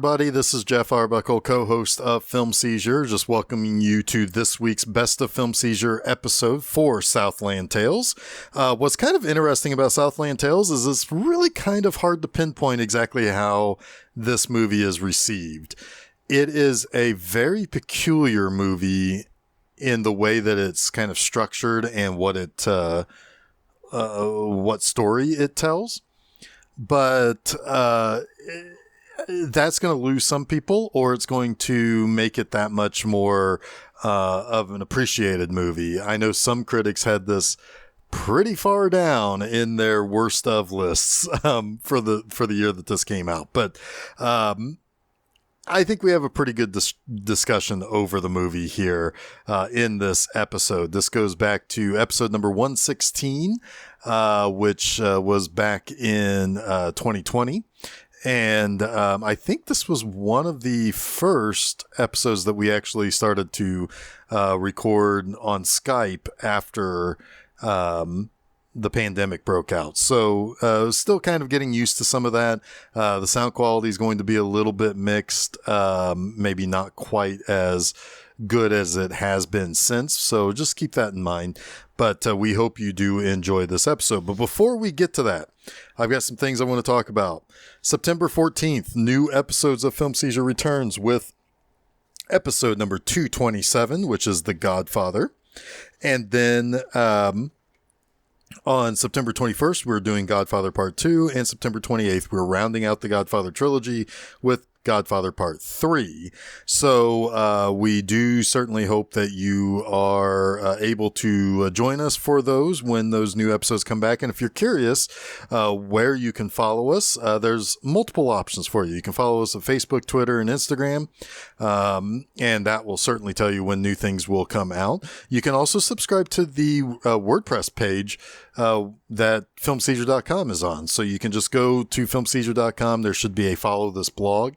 everybody. This is Jeff Arbuckle, co-host of Film Seizure, just welcoming you to this week's Best of Film Seizure episode for Southland Tales. What's kind of interesting about Southland Tales is it's really kind of hard to pinpoint exactly how this movie is received. It is a very peculiar movie in the way that it's kind of structured and what story it tells. But that's going to lose some people, or it's going to make it that much more of an appreciated movie. I know some critics had this pretty far down in their worst of lists for the year that this came out. But I think we have a pretty good discussion over the movie here in this episode. This goes back to episode number 116, which was back in 2020. And I think this was one of the first episodes that we actually started to record on Skype after the pandemic broke out. So still kind of getting used to some of that. The sound quality is going to be a little bit mixed, maybe not quite as good as it has been since. So just keep that in mind. But we hope you do enjoy this episode. But before we get to that, I've got some things I want to talk about. September 14th, new episodes of Film Seizure returns with episode number 227, which is The Godfather. And then on September 21st, we're doing Godfather Part 2. And September 28th, we're rounding out the Godfather trilogy with Godfather Part 3. So we do certainly hope that you are able to join us for those when those new episodes come back. And if you're curious where you can follow us, there's multiple options for you. You can follow us on Facebook, Twitter, and Instagram, and that will certainly tell you when new things will come out. You can also subscribe to the WordPress page that filmseizure.com is on. So you can just go to filmseizure.com. There should be a follow this blog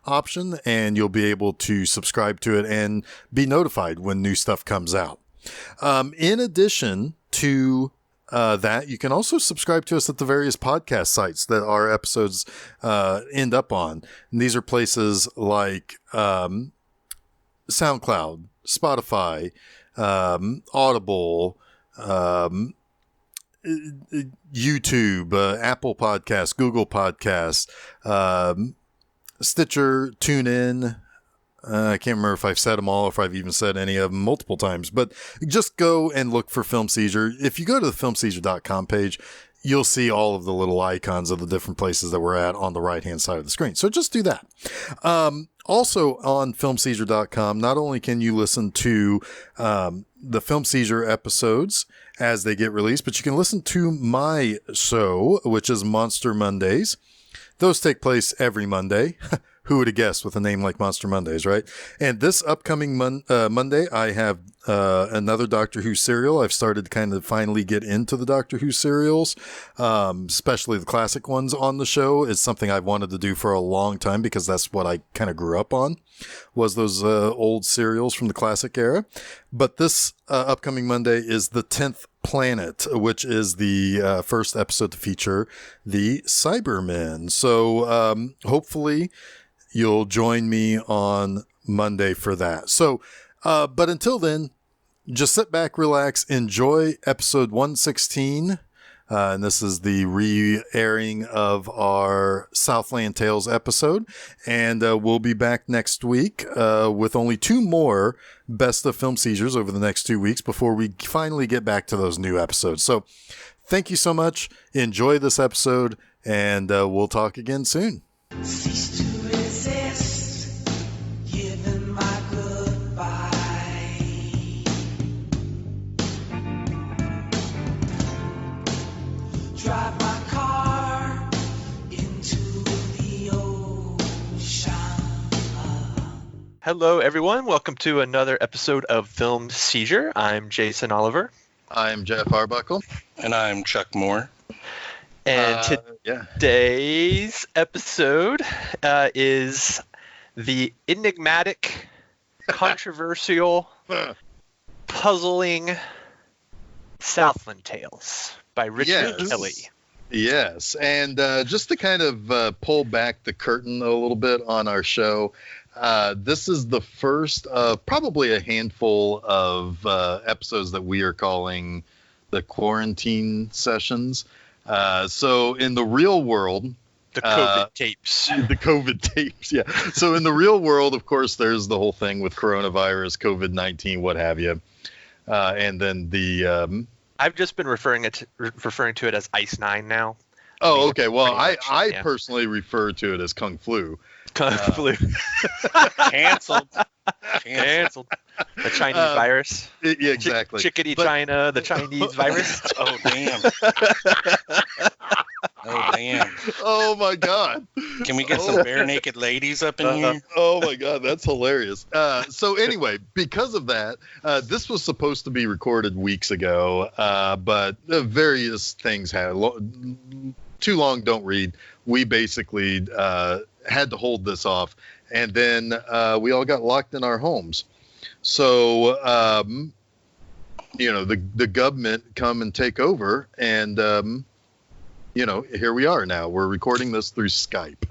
option, and you'll be able to subscribe to it and be notified when new stuff comes out. In addition to that, you can also subscribe to us at the various podcast sites that our episodes end up on. And these are places like SoundCloud, Spotify, Audible, YouTube, Apple Podcasts, Google Podcasts, Stitcher, TuneIn. I can't remember if I've said them all, or if I've even said any of them multiple times, but just go and look for Film Seizure. If you go to the filmseizure.com page, you'll see all of the little icons of the different places that we're at on the right-hand side of the screen. So just do that. Also on filmseizure.com, not only can you listen to the Film Seizure episodes as they get released, but you can listen to my show, which is Monster Mondays. Those take place every Monday. Who would have guessed with a name like Monster Mondays, right? And this upcoming Monday, I have another Doctor Who serial. I've started to kind of finally get into the Doctor Who serials, especially the classic ones on the show. It's something I've wanted to do for a long time because that's what I kind of grew up on, was those old serials from the classic era. But this upcoming Monday is the 10th Planet, which is the first episode to feature the Cybermen. So hopefully you'll join me on Monday for that. So, but until then, just sit back, relax, enjoy episode 116. And this is the re-airing of our Southland Tales episode. And we'll be back next week with only 2 more Best of Film Seizures over the next 2 weeks before we finally get back to those new episodes. So thank you so much. Enjoy this episode, and we'll talk again soon. Cease to resist, give them my goodbye. Drive my car into the ocean. Hello, everyone. Welcome to another episode of Film Seizure. I'm Jason Oliver. I'm Jeff Arbuckle. And I'm Chuck Moore. And today's episode is the enigmatic, controversial, puzzling Southland Tales by Richard Kelly. Yes, and just to kind of pull back the curtain a little bit on our show, this is the first of probably a handful of episodes that we are calling the quarantine sessions. So in the real world, The COVID tapes. the COVID tapes, yeah. So in the real world, of course, there's the whole thing with coronavirus, COVID-19, what have you, and then the. I've just been referring to it as Ice 9 now. Oh, okay. Well, Pretty much, I yeah. personally refer to it as Kung Flu. Kung Flu. Canceled. Canceled. The Chinese virus. Yeah, exactly. Chickadee But- China, the Chinese virus. Oh damn. Oh damn. Oh my God. Can we get some bare naked ladies up in here? Oh my God, that's hilarious. So anyway, because of that, this was supposed to be recorded weeks ago, but various things had too long. Don't read. We basically had to hold this off, and then we all got locked in our homes. So the government come and take over, and here we are now. We're recording this through Skype.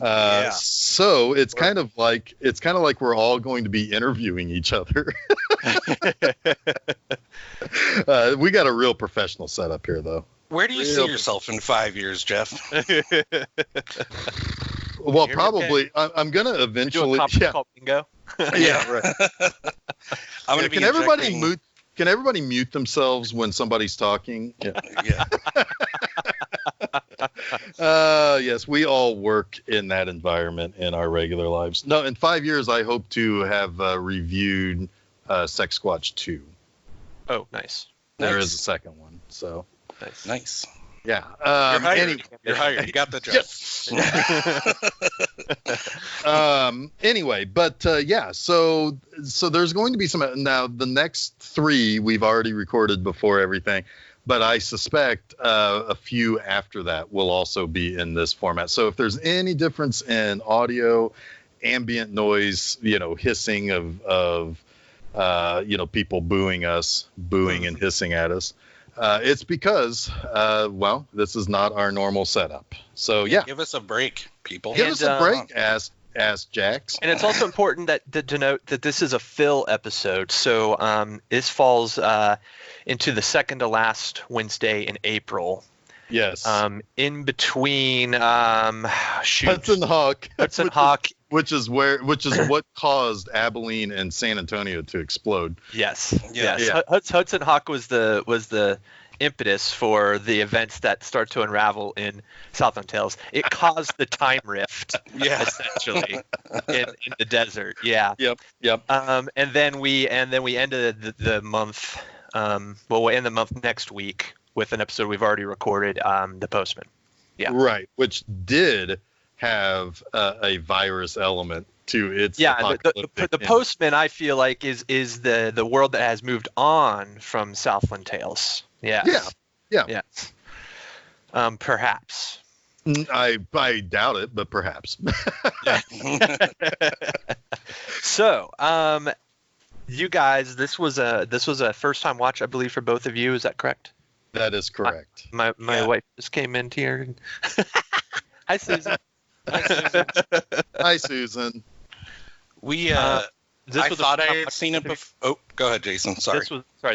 Yeah. So it's kind of like we're all going to be interviewing each other. We got a real professional setup here, though. Where do you see yourself in 5 years, Jeff? Well, Here we probably I'm gonna Do a eventually. conference call bingo. Yeah, right. I'm gonna be Can everybody injecting- mute? Can everybody mute themselves when somebody's talking? Yeah. Yeah. Yes, we all work in that environment in our regular lives. No, in 5 years, I hope to have reviewed Sex Squatch 2. Oh, nice. There Nice. is a second one. So, Nice. Nice. yeah. You're hired. Anyway, You're hired. You got the job. Anyway, but yeah, so there's going to be some. Now, the next 3 we've already recorded before everything, but I suspect a few after that will also be in this format. So if there's any difference in audio, ambient noise, hissing of people booing and hissing at us, it's because this is not our normal setup. So yeah, Give us a break, people. give us a break, ass jacks. And it's also important to note that this is a fill episode. So this falls into the second to last Wednesday in April. Yes. In between Hudson Hawk. Hawk. Which is what caused Abilene and San Antonio to explode. Yes. Yeah. Yes. Yeah. Hudson Hawk was the impetus for the events that start to unravel in Southland Tales. It caused the time rift, essentially, in the desert. Yeah. Yep. And then we ended the month. We'll end the month next week with an episode we've already recorded, The Postman. Yeah. Right. Which did have a virus element to its Yeah, apocalyptic the Postman, I feel like, is the world that has moved on from Southland Tales. Yeah. Yeah. Perhaps. I doubt it, but perhaps. So, you guys, this was a first time watch, I believe, for both of you. Is that correct? That is correct. My Yeah. wife just came in here. And Hi, Susan. Hi, Susan. We This I was a thought I first-time had watch seen for it both of you? before. Oh, go ahead, Jason. Sorry.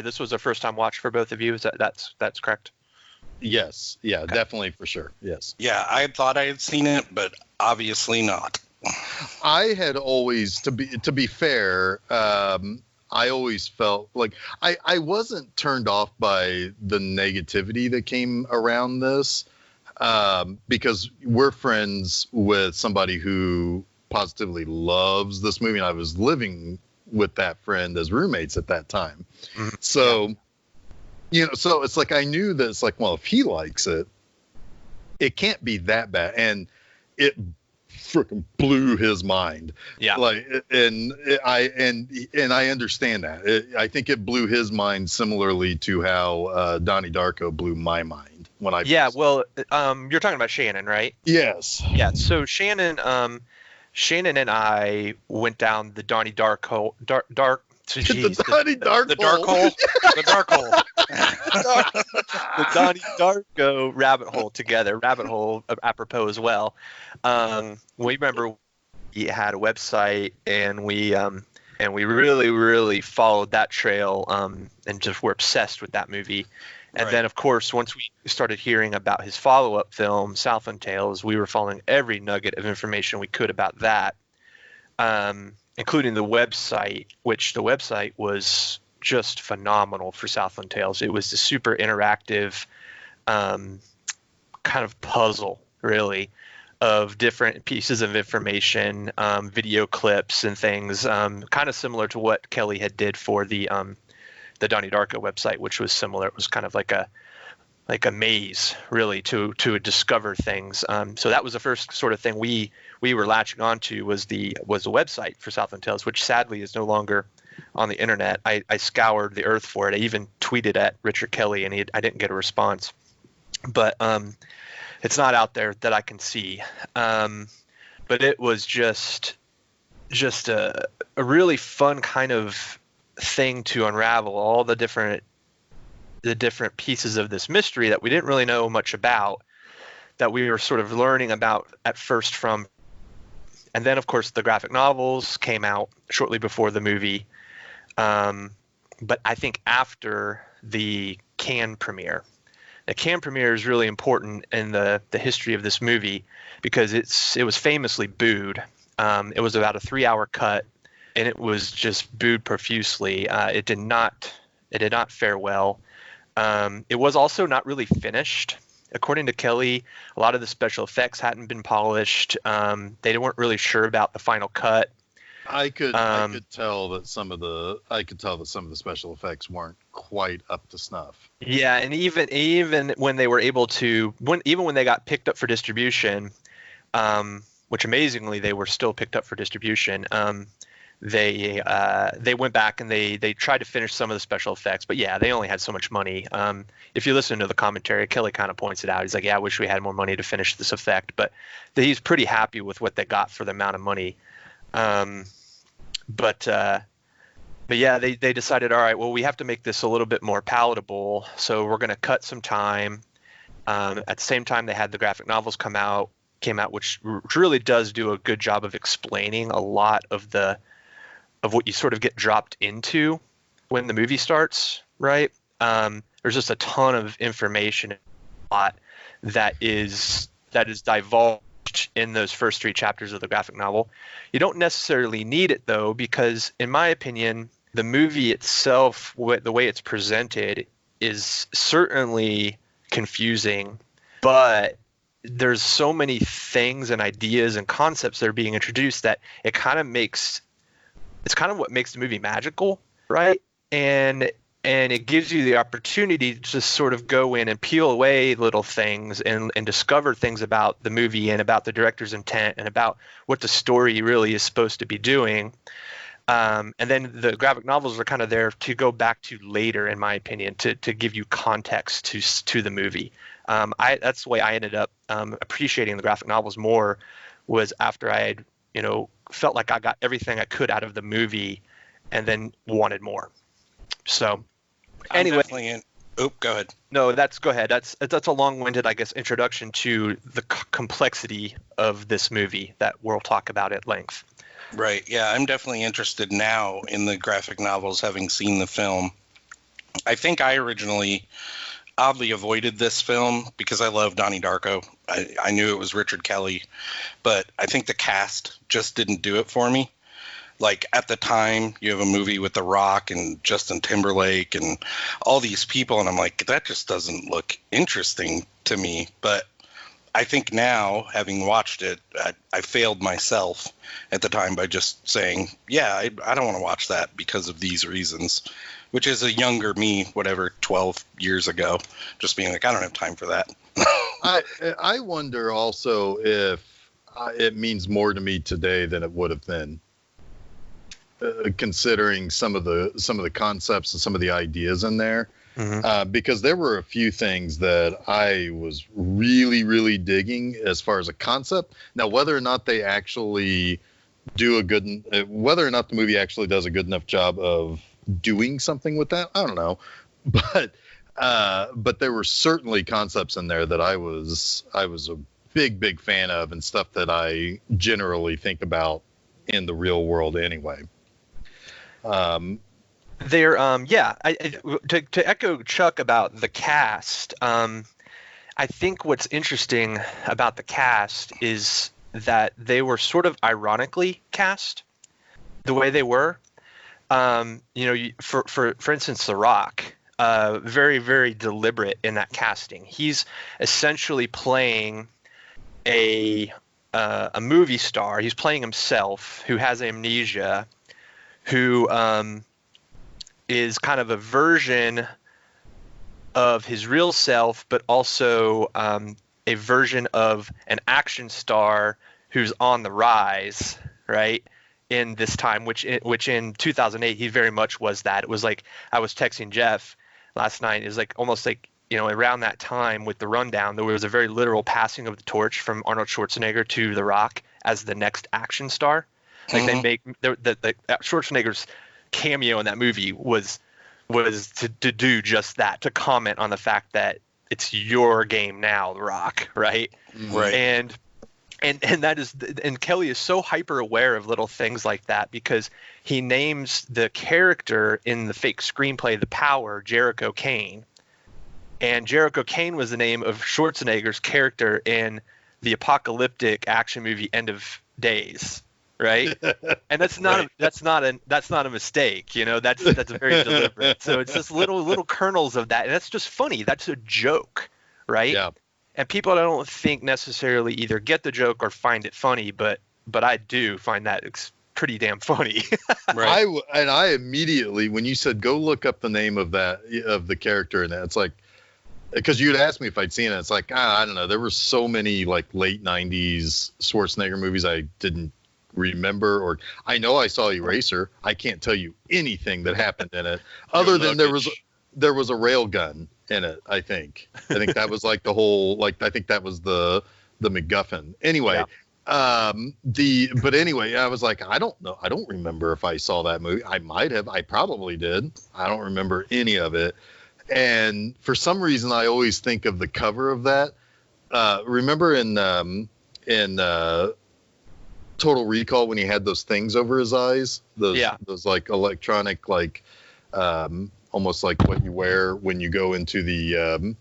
This was a first time watch for both of you. Is that's correct? Yes. Yeah. Okay. Definitely for sure. Yes. Yeah, I had thought I had seen it, but obviously not. I had always, to be fair, I always felt like I wasn't turned off by the negativity that came around this, because we're friends with somebody who positively loves this movie, and I was living with that friend as roommates at that time. Mhm. So, so it's like I knew that it's like, well, if he likes it, it can't be that bad, and it freaking blew his mind. Yeah. Like, and I understand that. I think it blew his mind similarly to how Donnie Darko blew my mind when I. Yeah. Well, you're talking about Shannon, right? Yes. Yeah. So Shannon and I went down the Donnie Darko The Donnie Darko. The dark hole. The dark hole. the Donnie Darko rabbit hole together. Rabbit hole apropos as well. We remember we had a website and we really, really followed that trail and just were obsessed with that movie. And Right. then, of course, once we started hearing about his follow-up film, Southland Tales, we were following every nugget of information we could about that, including the website, which the website was just phenomenal for Southland Tales. It was the super interactive kind of puzzle, really, of different pieces of information, video clips and things, kind of similar to what Kelly had did for the Donnie Darko website, which was similar. It was kind of like a maze, really, to discover things. So that was the first sort of thing we were latching onto was the website for Southland Tales, which sadly is no longer on the internet. I scoured the earth for it. I even tweeted at Richard Kelly, and I didn't get a response. But it's not out there that I can see. But it was just a really fun kind of thing to unravel all the different pieces of this mystery that we didn't really know much about, that we were sort of learning about at first from. And then, of course, the graphic novels came out shortly before the movie. But I think after the Cannes premiere. The Cannes premiere is really important in the history of this movie because it was famously booed. It was about a 3-hour cut, and it was just booed profusely. It did not fare well. It was also not really finished. According to Kelly, a lot of the special effects hadn't been polished. They weren't really sure about the final cut. I could tell that some of the special effects weren't quite up to snuff. Yeah, and even when they were able to, when they got picked up for distribution, which amazingly they were still picked up for distribution. They went back and they tried to finish some of the special effects, but yeah, they only had so much money. If you listen to the commentary, Kelly kind of points it out. He's like, yeah, I wish we had more money to finish this effect, but he's pretty happy with what they got for the amount of money. But yeah, they decided, all right, well, we have to make this a little bit more palatable, so we're going to cut some time. At the same time, they had the graphic novels came out, which really does do a good job of explaining a lot of what you sort of get dropped into when the movie starts, right? There's just a ton of information, a lot that is divulged in those first 3 chapters of the graphic novel. You don't necessarily need it, though, because in my opinion, the movie itself, the way it's presented, is certainly confusing, but there's so many things and ideas and concepts that are being introduced that it's kind of what makes the movie magical, right? And it gives you the opportunity to just sort of go in and peel away little things and discover things about the movie and about the director's intent and about what the story really is supposed to be doing. And then the graphic novels are kind of there to go back to later, in my opinion, to give you context to the movie. That's the way I ended up appreciating the graphic novels more, was after I had, felt like I got everything I could out of the movie and then wanted more. So anyway, go ahead. No, go ahead. That's a long-winded, I guess, introduction to the complexity of this movie that we'll talk about at length. Right. Yeah, I'm definitely interested now in the graphic novels, having seen the film. I think I originally oddly avoided this film because I love Donnie Darko. I knew it was Richard Kelly, but I think the cast just didn't do it for me. Like, at the time, you have a movie with The Rock and Justin Timberlake and all these people, and I'm like, that just doesn't look interesting to me. But I think now, having watched it, I failed myself at the time by just saying, yeah, I don't want to watch that because of these reasons, which is a younger me, 12 years ago, just being like, I don't have time for that. I wonder also if it means more to me today than it would have been. Considering some of the concepts and some of the ideas in there, because there were a few things that I was really, really digging as far as a concept. Now, whether or not they actually whether or not the movie actually does a good enough job of doing something with that, I don't know. But But there were certainly concepts in there that I was a big fan of, and stuff that I generally think about in the real world anyway. To echo Chuck about the cast, I think what's interesting about the cast is that they were sort of ironically cast the way they were. For instance, The Rock, very, very deliberate in that casting. He's essentially playing a movie star. He's playing himself, who has amnesia, who is kind of a version of his real self, but also a version of an action star who's on the rise, right? In this time, which in 2008 he very much was that. It was like, I was texting Jeff last night. It was like almost like, around that time with the rundown, there was a very literal passing of the torch from Arnold Schwarzenegger to The Rock as the next action star. Like they make the Schwarzenegger's cameo in that movie was to do just that, to comment on the fact that it's your game now, The Rock, right? Right. And that is, and Kelly is so hyper aware of little things like that, because he names the character in the fake screenplay, The Power, Jericho Kane. And Jericho Kane was the name of Schwarzenegger's character in the apocalyptic action movie End of Days, right? And that's not a mistake, that's very deliberate. So it's just little kernels of that, and that's just funny. That's a joke, right? Yeah. And people, I don't think necessarily either get the joke or find it funny, but I do find that it's pretty damn funny. Right. I immediately, when you said go look up the name of the character in that, it's like, because you'd asked me if I'd seen it. It's like, I don't know. There were so many like late 90s Schwarzenegger movies I didn't remember, or I know I saw Eraser. I can't tell you anything that happened in it other than there was a rail gun in it. I think that was like the whole, like, I think that was the MacGuffin. Anyway, but anyway, I was like, I don't know. I don't remember if I saw that movie. I might have. I probably did. I don't remember any of it. And for some reason, I always think of the cover of that. Remember in Total Recall when he had those things over his eyes? Those like electronic, like almost like what you wear when you go into the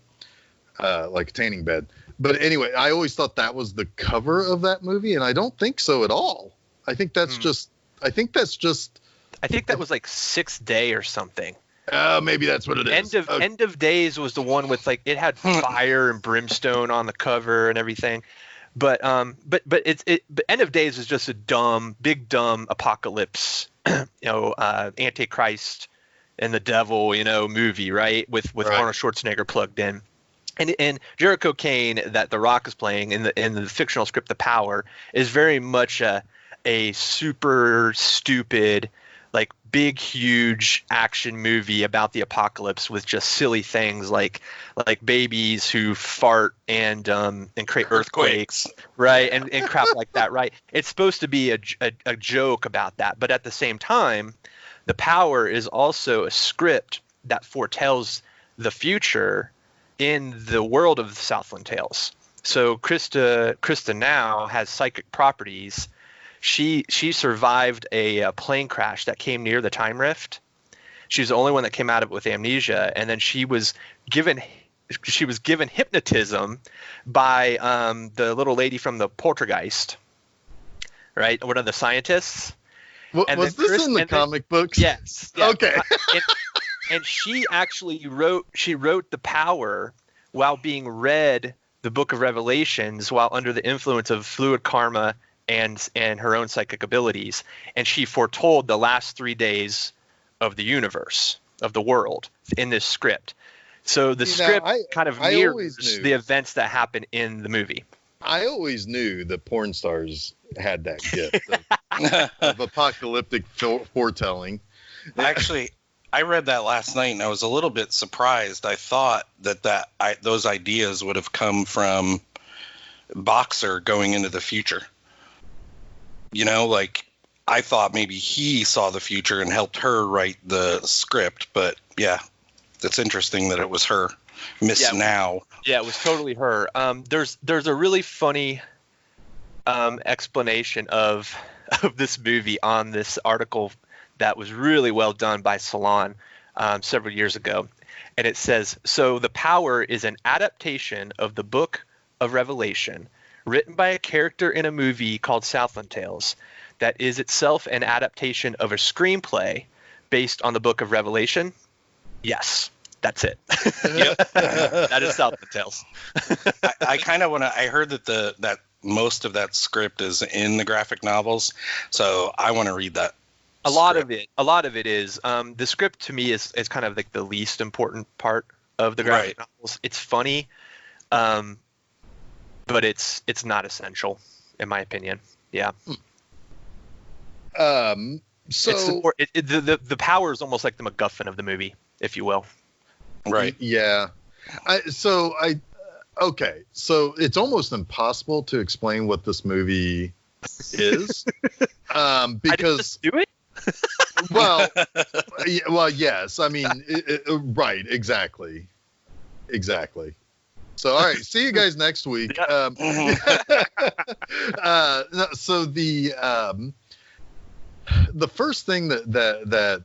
like tanning bed. But anyway, I always thought that was the cover of that movie, and I don't think so at all. I think that's just. I think that was like Sixth Day or something. Maybe that's what it is. End of Days was the one with, like, it had fire and brimstone on the cover and everything. But End of Days is just a big dumb apocalypse, Antichrist and the devil, movie, right? With Arnold Schwarzenegger plugged in. And Jericho Kane, that The Rock is playing in the fictional script The Power, is very much a super stupid, like, big, huge action movie about the apocalypse with just silly things like babies who fart and create earthquakes, right? And crap like that, right? It's supposed to be a joke about that, but at the same time, The Power is also a script that foretells the future in the world of the Southland Tales. So Krista now has psychic properties. She survived a plane crash that came near the time rift. She was the only one that came out of it with amnesia, and then she was given hypnotism by the little lady from the Poltergeist, right? One of the scientists. Was this in the comic books? Yes. Yeah. Okay. And she actually wrote The Power while being read the Book of Revelations while under the influence of fluid karma and her own psychic abilities, and she foretold the last 3 days of the universe, of the world, in this script. So the script kind of mirrors the events that happen in the movie. I always knew the porn stars had that gift of apocalyptic foretelling. Actually, I read that last night and I was a little bit surprised. I thought those ideas would have come from Boxer going into the future. Like, I thought maybe he saw the future and helped her write the script, but yeah. That's interesting that it was her, Miss Yeah. Now. Yeah, it was totally her. There's a really funny explanation of this movie on this article that was really well done by Salon several years ago, and it says, so The Power is an adaptation of the Book of Revelation, written by a character in a movie called Southland Tales, that is itself an adaptation of a screenplay based on the Book of Revelation. Yes, that's it. Yep, that is Southland Tales. I kind of want to. I heard that that most of that script is in the graphic novels, so I want to read that. A lot of it is. The script to me is kind of like the least important part of the graphic novels. It's funny, but it's not essential, in my opinion. Yeah. So The Power is almost like the MacGuffin of the movie, if you will. Right. Yeah. Okay. So it's almost impossible to explain what this movie is, because I didn't just do it. well, yes. I mean, right. Exactly. So, all right. See you guys next week. Yep. So the first thing that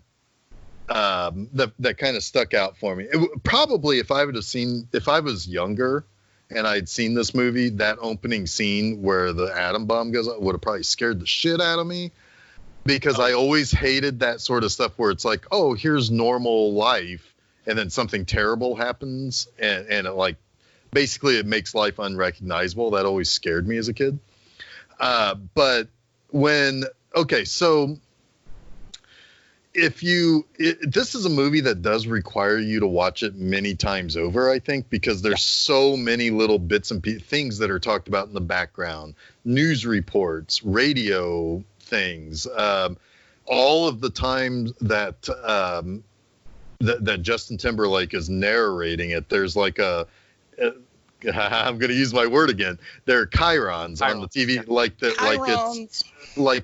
kind of stuck out for me, probably if I was younger and I'd seen this movie, that opening scene where the atom bomb goes up would have probably scared the shit out of me, because I always hated that sort of stuff where it's like, oh, here's normal life, and then something terrible happens, and it, like, basically it makes life unrecognizable. That always scared me as a kid. But so this is a movie that does require you to watch it many times over, I think, because there's so many little bits and things that are talked about in the background, news reports, radio things, all of the times that that Justin Timberlake is narrating it. There's like I'm going to use my word again. There are chyrons on the TV, like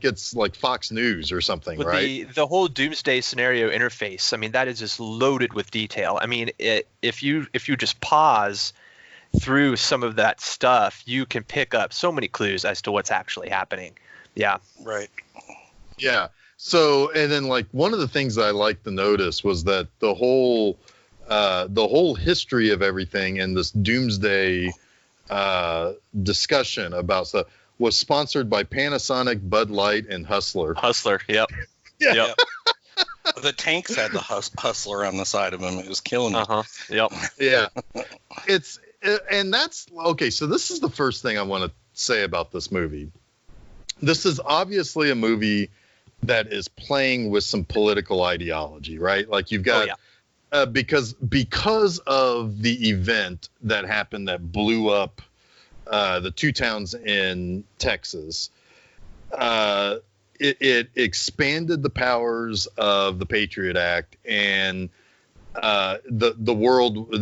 it's like Fox News or something, With right? the whole Doomsday scenario interface, I mean, that is just loaded with detail. I mean, if you just pause through some of that stuff, you can pick up so many clues as to what's actually happening. Yeah. Right. Yeah. So, and then like one of the things that I liked to notice was that the whole history of everything and this Doomsday discussion about stuff was sponsored by Panasonic, Bud Light, and Hustler. Hustler. Yep. Yeah. Yep. The tanks had the Hustler on the side of them. It was killing me. Yep. Yeah. And that's okay. So this is the first thing I want to say about this movie. This is obviously a movie that is playing with some political ideology, right? Like you've got, because of the event that happened that blew up the two towns in Texas, it expanded the powers of the Patriot Act, and the world,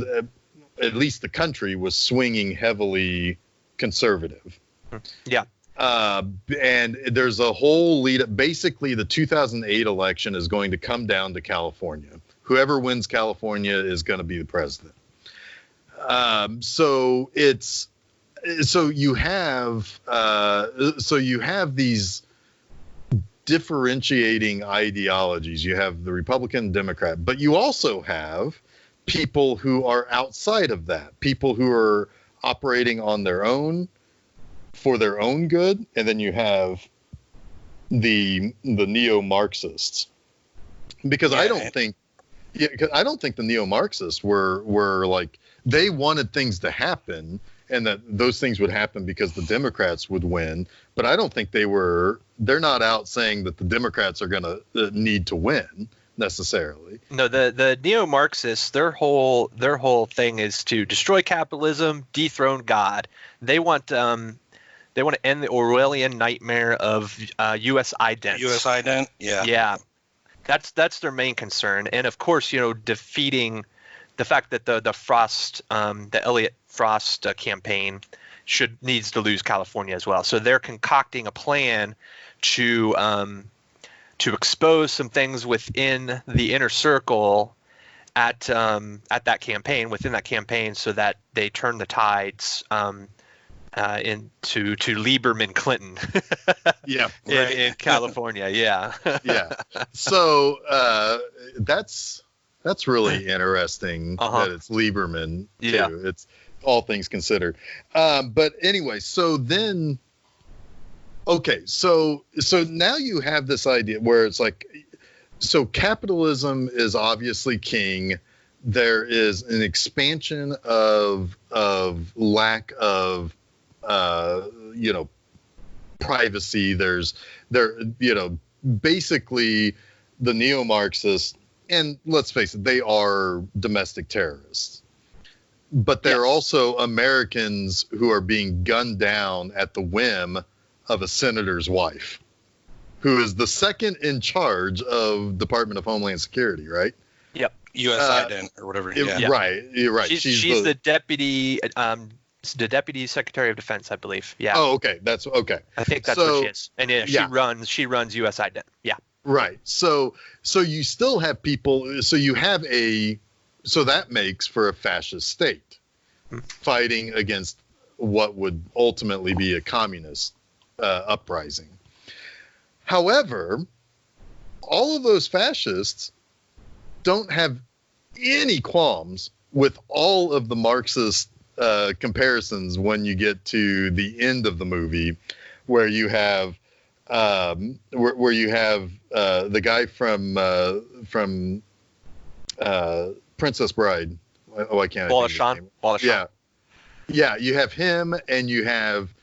at least the country, was swinging heavily conservative. Yeah. And there's a whole lead up. Basically, the 2008 election is going to come down to California. Whoever wins California is going to be the president. So you have these differentiating ideologies. You have the Republican and Democrat, but you also have people who are outside of that, people who are operating on their own for their own good, and then you have the neo-Marxists. Because I don't think the neo-Marxists were like, they wanted things to happen and that those things would happen because the Democrats would win, but I don't think they're not out saying that the Democrats are going to need to win necessarily. No, the neo-Marxists, their whole thing is to destroy capitalism, dethrone God. They want to end the Orwellian nightmare of U.S. idents. U.S. ident, yeah. Yeah, that's their main concern, and of course, defeating the fact that the Elliot Frost campaign needs to lose California as well. So they're concocting a plan to expose some things within the inner circle at that campaign, within that campaign, so that they turn the tides into Lieberman Clinton Yeah. in California. Yeah. Yeah. So that's really interesting that it's Lieberman too. Yeah. It's all things considered. But anyway, so then, okay, so now you have this idea where it's like, so capitalism is obviously king. There is an expansion of lack of privacy. Basically the neo-Marxists, and let's face it, they are domestic terrorists, but they're also Americans who are being gunned down at the whim of a senator's wife, who is the second in charge of Department of Homeland Security, right? Yep. U.S. ident or whatever. Right. You're right. She's the deputy secretary of defense, I believe. Yeah. Oh, okay. That's okay. I think that's what she is. And she runs U.S. ident. Yeah. Right. So you still have people. So that makes for a fascist state fighting against what would ultimately be a communist uprising. However, all of those fascists don't have any qualms with all of the Marxist comparisons when you get to the end of the movie, where you have the guy from Princess Bride. I can't. Wallace. Yeah. You have him, and you have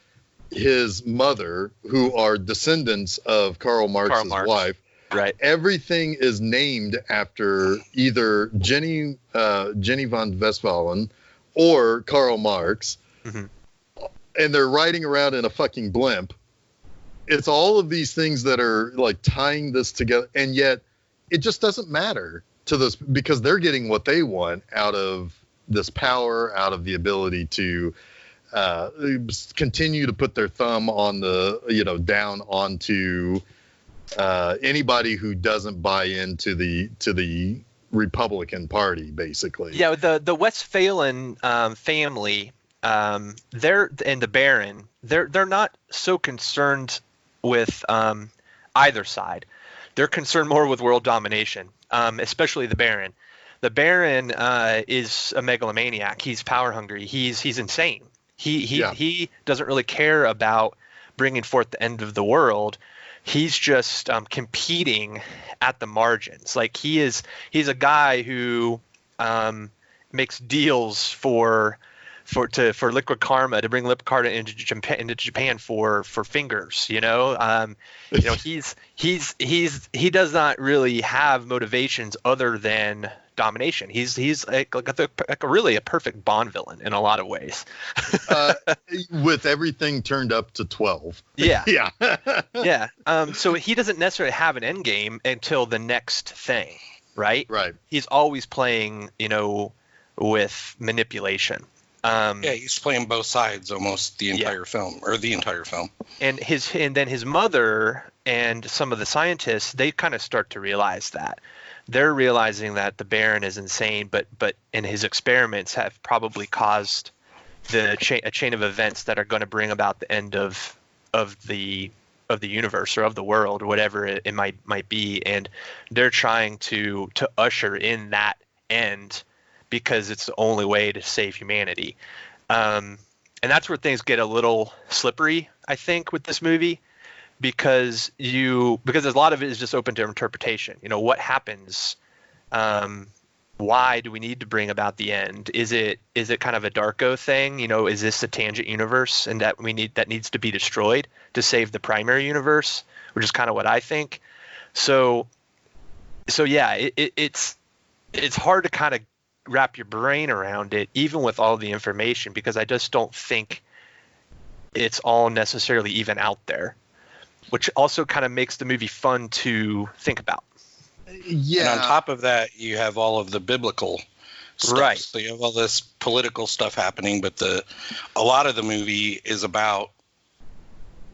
his mother, who are descendants of Karl Marx's wife. Right. Everything is named after either Jenny von Westphalen or Karl Marx, and they're riding around in a fucking blimp. It's all of these things that are like tying this together, and yet it just doesn't matter to those, because they're getting what they want out of this power, out of the ability to continue to put their thumb on the, down onto anybody who doesn't buy into the Republican Party, basically. Yeah, the Westphalen family, they're and the Baron, they're not so concerned with either side. They're concerned more with world domination, especially the Baron. The Baron is a megalomaniac. He's power hungry. He's insane. He doesn't really care about bringing forth the end of the world. He's just competing at the margins. Like he's a guy who makes deals for Liquid Karma, to bring Liquid Karma into Japan for fingers. He does not really have motivations other than domination. He's like really a perfect Bond villain in a lot of ways. With everything turned up to 12. Yeah. Yeah. Yeah. So he doesn't necessarily have an end game until the next thing, right? Right. He's always playing, with manipulation. He's playing both sides almost the entire film, or the entire film. And then his mother and some of the scientists, they kind of start to realize that. They're realizing that the Baron is insane, but in his experiments have probably caused a chain of events that are going to bring about the end of the universe or of the world, or whatever it might be. And they're trying to usher in that end, because it's the only way to save humanity. And that's where things get a little slippery, I think, with this movie, because a lot of it is just open to interpretation. What happens? Why do we need to bring about the end? Is it kind of a Darko thing? Is this a tangent universe, and that needs to be destroyed to save the primary universe, which is kind of what I think. So yeah, it's hard to kind of wrap your brain around it, even with all the information, because I just don't think it's all necessarily even out there, which also kind of makes the movie fun to think about. Yeah. And on top of that, you have all of the biblical stuff. Right. So you have all this political stuff happening, but a lot of the movie is about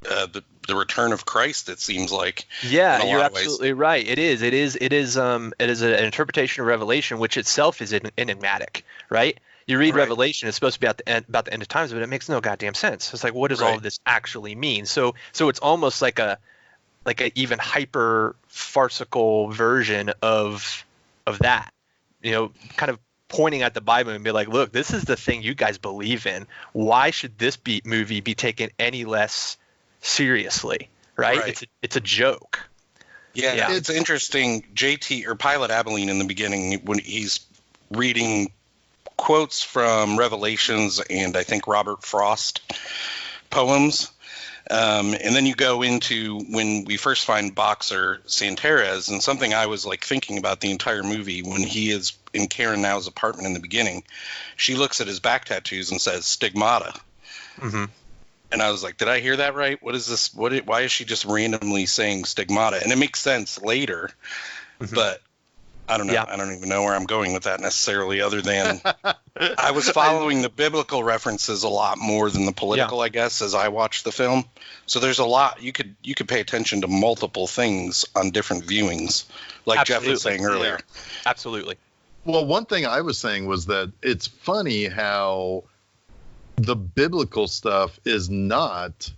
the return of Christ. It seems like. Yeah, in a you're lot of ways. absolutely right. It is. It is an interpretation of Revelation, which itself is enigmatic, right? You read Right. Revelation, it's supposed to be about the end of times, but it makes no goddamn sense. It's like, what does all Right. of this actually mean? So it's almost like a even hyper farcical version of that. Kind of pointing at the Bible and be like, look, this is the thing you guys believe in. Why should this movie be taken any less seriously? Right? Right. It's a joke. Yeah, Yeah. it's interesting. JT or Pilot Abilene in the beginning, when he's reading quotes from Revelations and I think Robert Frost poems. And then you go into when we first find Boxer Santares, and something I was like thinking about the entire movie when he is in Karen Now's apartment in the beginning. She looks at his back tattoos and says stigmata. Mm-hmm. And I was like, did I hear that right? What is this? Why is she just randomly saying stigmata? And it makes sense later, Mm-hmm. but I don't know. Yeah. I don't even know where I'm going with that necessarily, other than I was following the biblical references a lot more than the political, I guess, as I watched the film. So there's a lot you could pay attention to multiple things on different viewings, like Jeff was saying earlier. Absolutely. Well, one thing I was saying was that it's funny how the biblical stuff is not.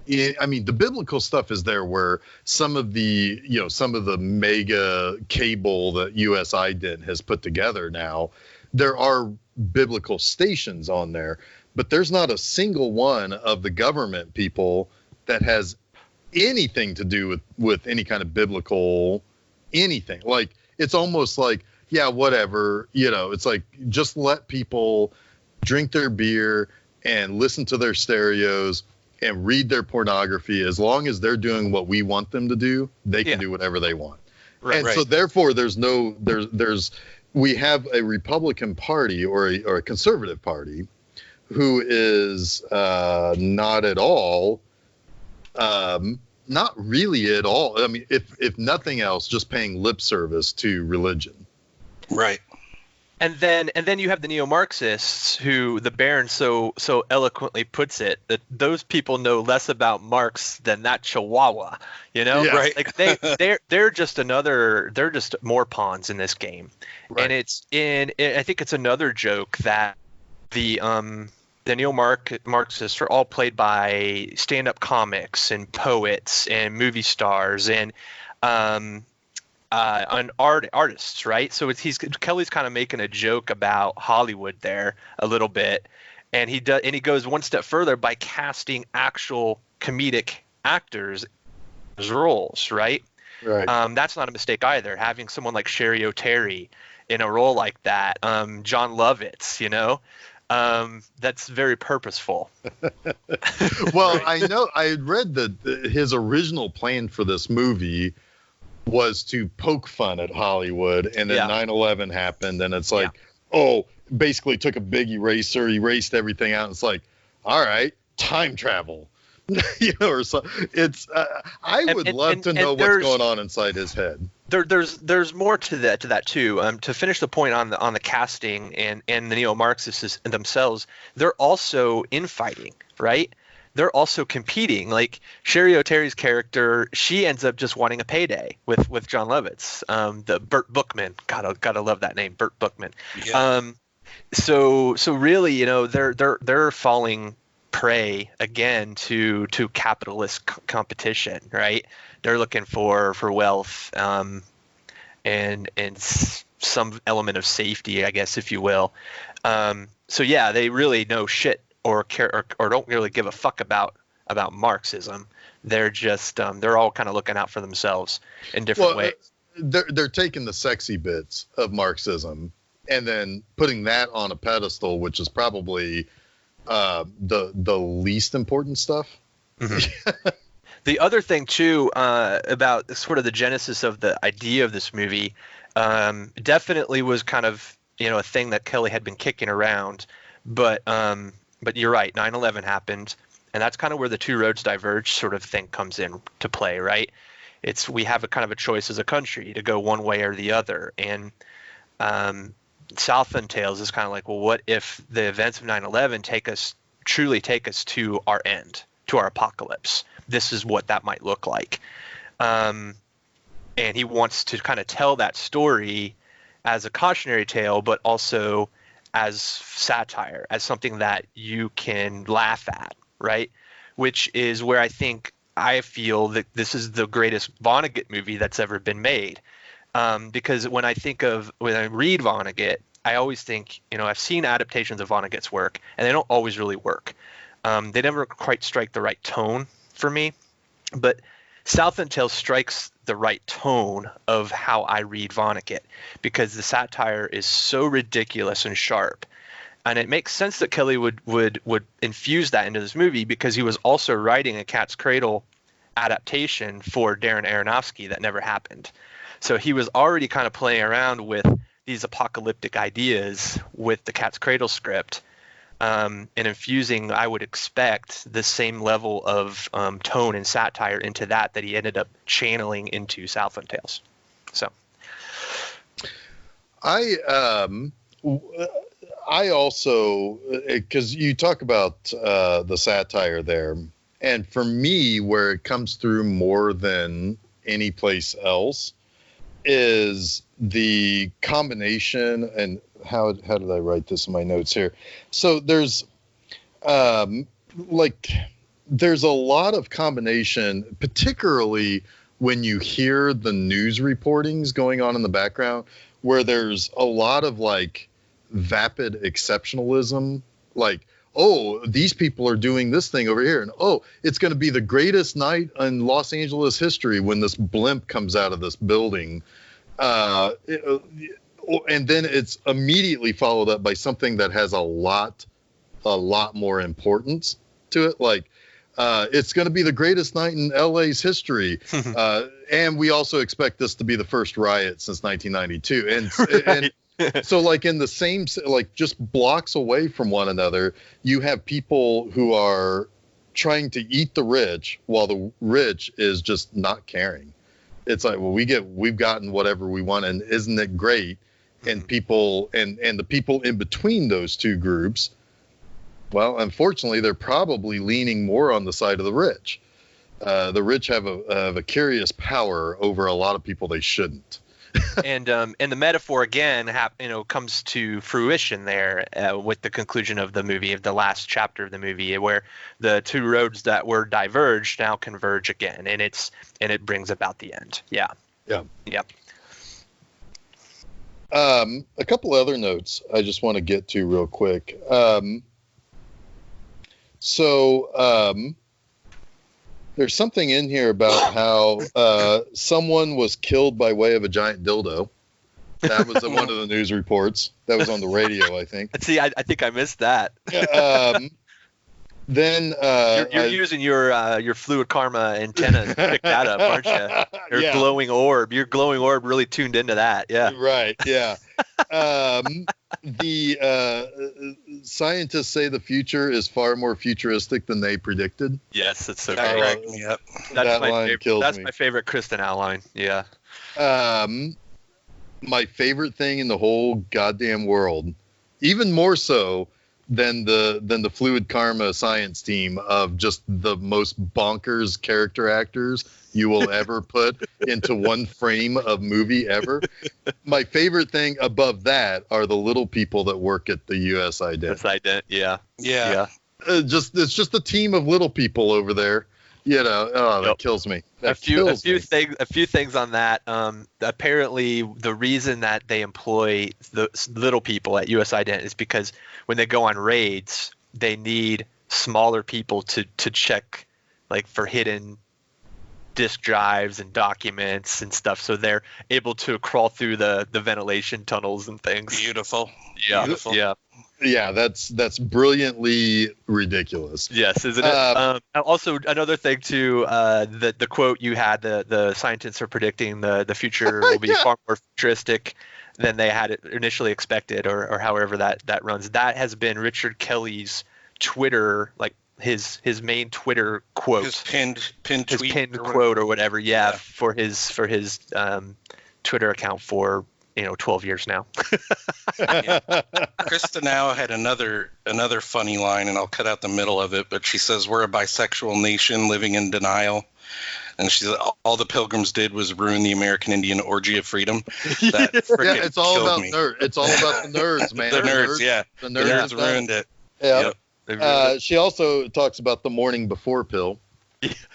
I mean, the biblical stuff is there where some of the mega cable that USIDENT has put together now, there are biblical stations on there, but there's not a single one of the government people that has anything to do with any kind of biblical anything. Like, it's almost like, yeah, whatever, it's like, just let people drink their beer and listen to their stereos and read their pornography. As long as they're doing what we want them to do, they can do whatever they want. Right, and so therefore we have a Republican Party or a conservative party who is not at all, not really at all. I mean, if nothing else, just paying lip service to religion. Right. And then you have the neo-Marxists, who the Baron so eloquently puts it, that those people know less about Marx than that Chihuahua, Yeah. Right. Like they're just more pawns in this game. Right. And I think it's another joke that the neo-Marxists are all played by stand-up comics and poets and movie stars and artists, right? So Kelly's kind of making a joke about Hollywood there a little bit, and he goes one step further by casting actual comedic actors as roles, right? Right. That's not a mistake either. Having someone like Sherry O'Terry in a role like that, John Lovitz, that's very purposeful. Well, Right. I know I had read that his original plan for this movie was to poke fun at Hollywood, and then 9/11 happened, and it's like, basically took a big eraser, erased everything out. And it's like, all right, time travel, or so. It's I would love to know what's going on inside his head. There's more to that too. To finish the point on the casting and the neo-Marxists themselves, they're also infighting, right? They're also competing. Like Sherry O'Terry's character, she ends up just wanting a payday with John Lovitz, the Burt Bookman. Gotta love that name, Burt Bookman. Yeah. So really, they're falling prey again to capitalist competition, right? They're looking for wealth, and some element of safety, I guess, if you will. So yeah, they really know shit or care or don't really give a fuck about Marxism. They're just they're all kind of looking out for themselves in different ways. They're taking the sexy bits of Marxism and then putting that on a pedestal, which is probably the least important stuff. Mm-hmm. The other thing too about sort of the genesis of the idea of this movie definitely was kind of a thing that Kelly had been kicking around, but you're right, 9/11 happened, and that's kind of where the two roads diverge sort of thing comes in to play, right? We have a kind of a choice as a country to go one way or the other, and Southland Tales is kind of like, well, what if the events of 9/11 truly take us to our end, to our apocalypse. This is what that might look like. And he wants to kind of tell that story as a cautionary tale, but also as satire, as something that you can laugh at, right? Which is where I feel that this is the greatest Vonnegut movie that's ever been made. Because when I read Vonnegut, I always think, I've seen adaptations of Vonnegut's work, and they don't always really work. They never quite strike the right tone for me. But Southland Tales strikes the right tone of how I read Vonnegut, because the satire is so ridiculous and sharp. And it makes sense that Kelly would infuse that into this movie, because he was also writing a Cat's Cradle adaptation for Darren Aronofsky that never happened. So he was already kind of playing around with these apocalyptic ideas with the Cat's Cradle script, and infusing, I would expect, the same level of tone and satire into that he ended up channeling into Southland Tales. So I also, because you talk about the satire there, and for me, where it comes through more than any place else is the combination. And how did I write this in my notes here? So there's there's a lot of combination, particularly when you hear the news reportings going on in the background, where there's a lot of vapid exceptionalism, oh, these people are doing this thing over here, and oh, it's going to be the greatest night in Los Angeles history when this blimp comes out of this building, and then it's immediately followed up by something that has a lot more importance to it, it's going to be the greatest night in LA's history, and we also expect this to be the first riot since 1992, and so in the same, just blocks away from one another, you have people who are trying to eat the rich while the rich is just not caring. It's well, we've gotten whatever we want, and isn't it great? And people and the people in between those two groups, well, unfortunately, they're probably leaning more on the side of the rich. The rich have a curious power over a lot of people they shouldn't. And the metaphor again, comes to fruition there with the conclusion of the movie, of the last chapter of the movie, where the two roads that were diverged now converge again, and it brings about the end. Yeah. Yep. A couple other notes I just want to get to real quick. There's something in here about how someone was killed by way of a giant dildo. That was one of the news reports. That was on the radio, I think. See, I think I missed that. Then you're using your fluid karma antenna to pick that up, aren't you? Your glowing orb. Your glowing orb really tuned into that. Yeah. Right. Yeah. The scientists say the future is far more futuristic than they predicted. Yes, that's so That great. cracked me up. That's my line favorite. kills That's me. my favorite Kristen outline. Yeah. My favorite thing in the whole goddamn world, even more so than the fluid karma science team of just the most bonkers character actors you will ever put into one frame of movie ever. My favorite thing above that are the little people that work at the US Ident. Yeah. It's just a team of little people over there. That kills me. A few things on that. Apparently, the reason that they employ the little people at US Ident is because when they go on raids, they need smaller people to check, for hidden disk drives and documents and stuff, so they're able to crawl through the ventilation tunnels and things. Beautiful. Beautiful. Yeah, that's brilliantly ridiculous. Yes, isn't it? Also, another thing too, the quote you had, the scientists are predicting the future will be far more futuristic than they had initially expected, or however that runs. That has been Richard Kelly's Twitter, his main Twitter quote, His pinned tweet, quote or whatever. Yeah, for his Twitter account for 12 years now. Krista now had another funny line, and I'll cut out the middle of it, but she says, "We're a bisexual nation living in denial." And she said, "All the Pilgrims did was ruin the American Indian orgy of freedom." That freaking it's all killed about me. It's all about the nerds, man. The nerds, yeah. The The nerds, nerds ruined it. Yeah. Yep. She also talks about the morning before pill.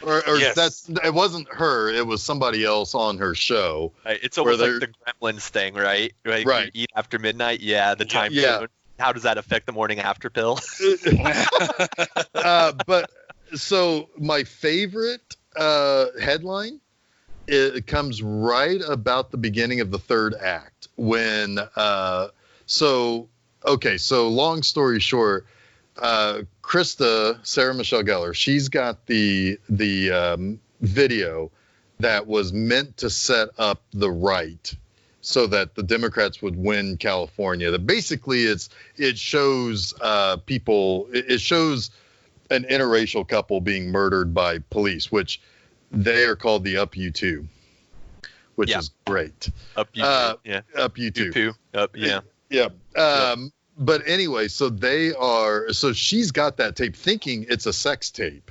Or Yes. it wasn't her, it was somebody else on her show. Right. It's almost Where like the Gremlins thing, right? Right. You eat after midnight. Yeah, the time Yeah. zone. How does that affect the morning after pill? But so my favorite headline, it comes right about the beginning of the third act when so long story short, Krista, Sarah Michelle Gellar, she's got the video that was meant to set up the right so that the Democrats would win California. That basically it shows people, it shows an interracial couple being murdered by police, which they are called the Up U2, which is great. Up you, yeah. Up U2. You up, yeah. Yeah. But anyway, so she's got that tape thinking it's a sex tape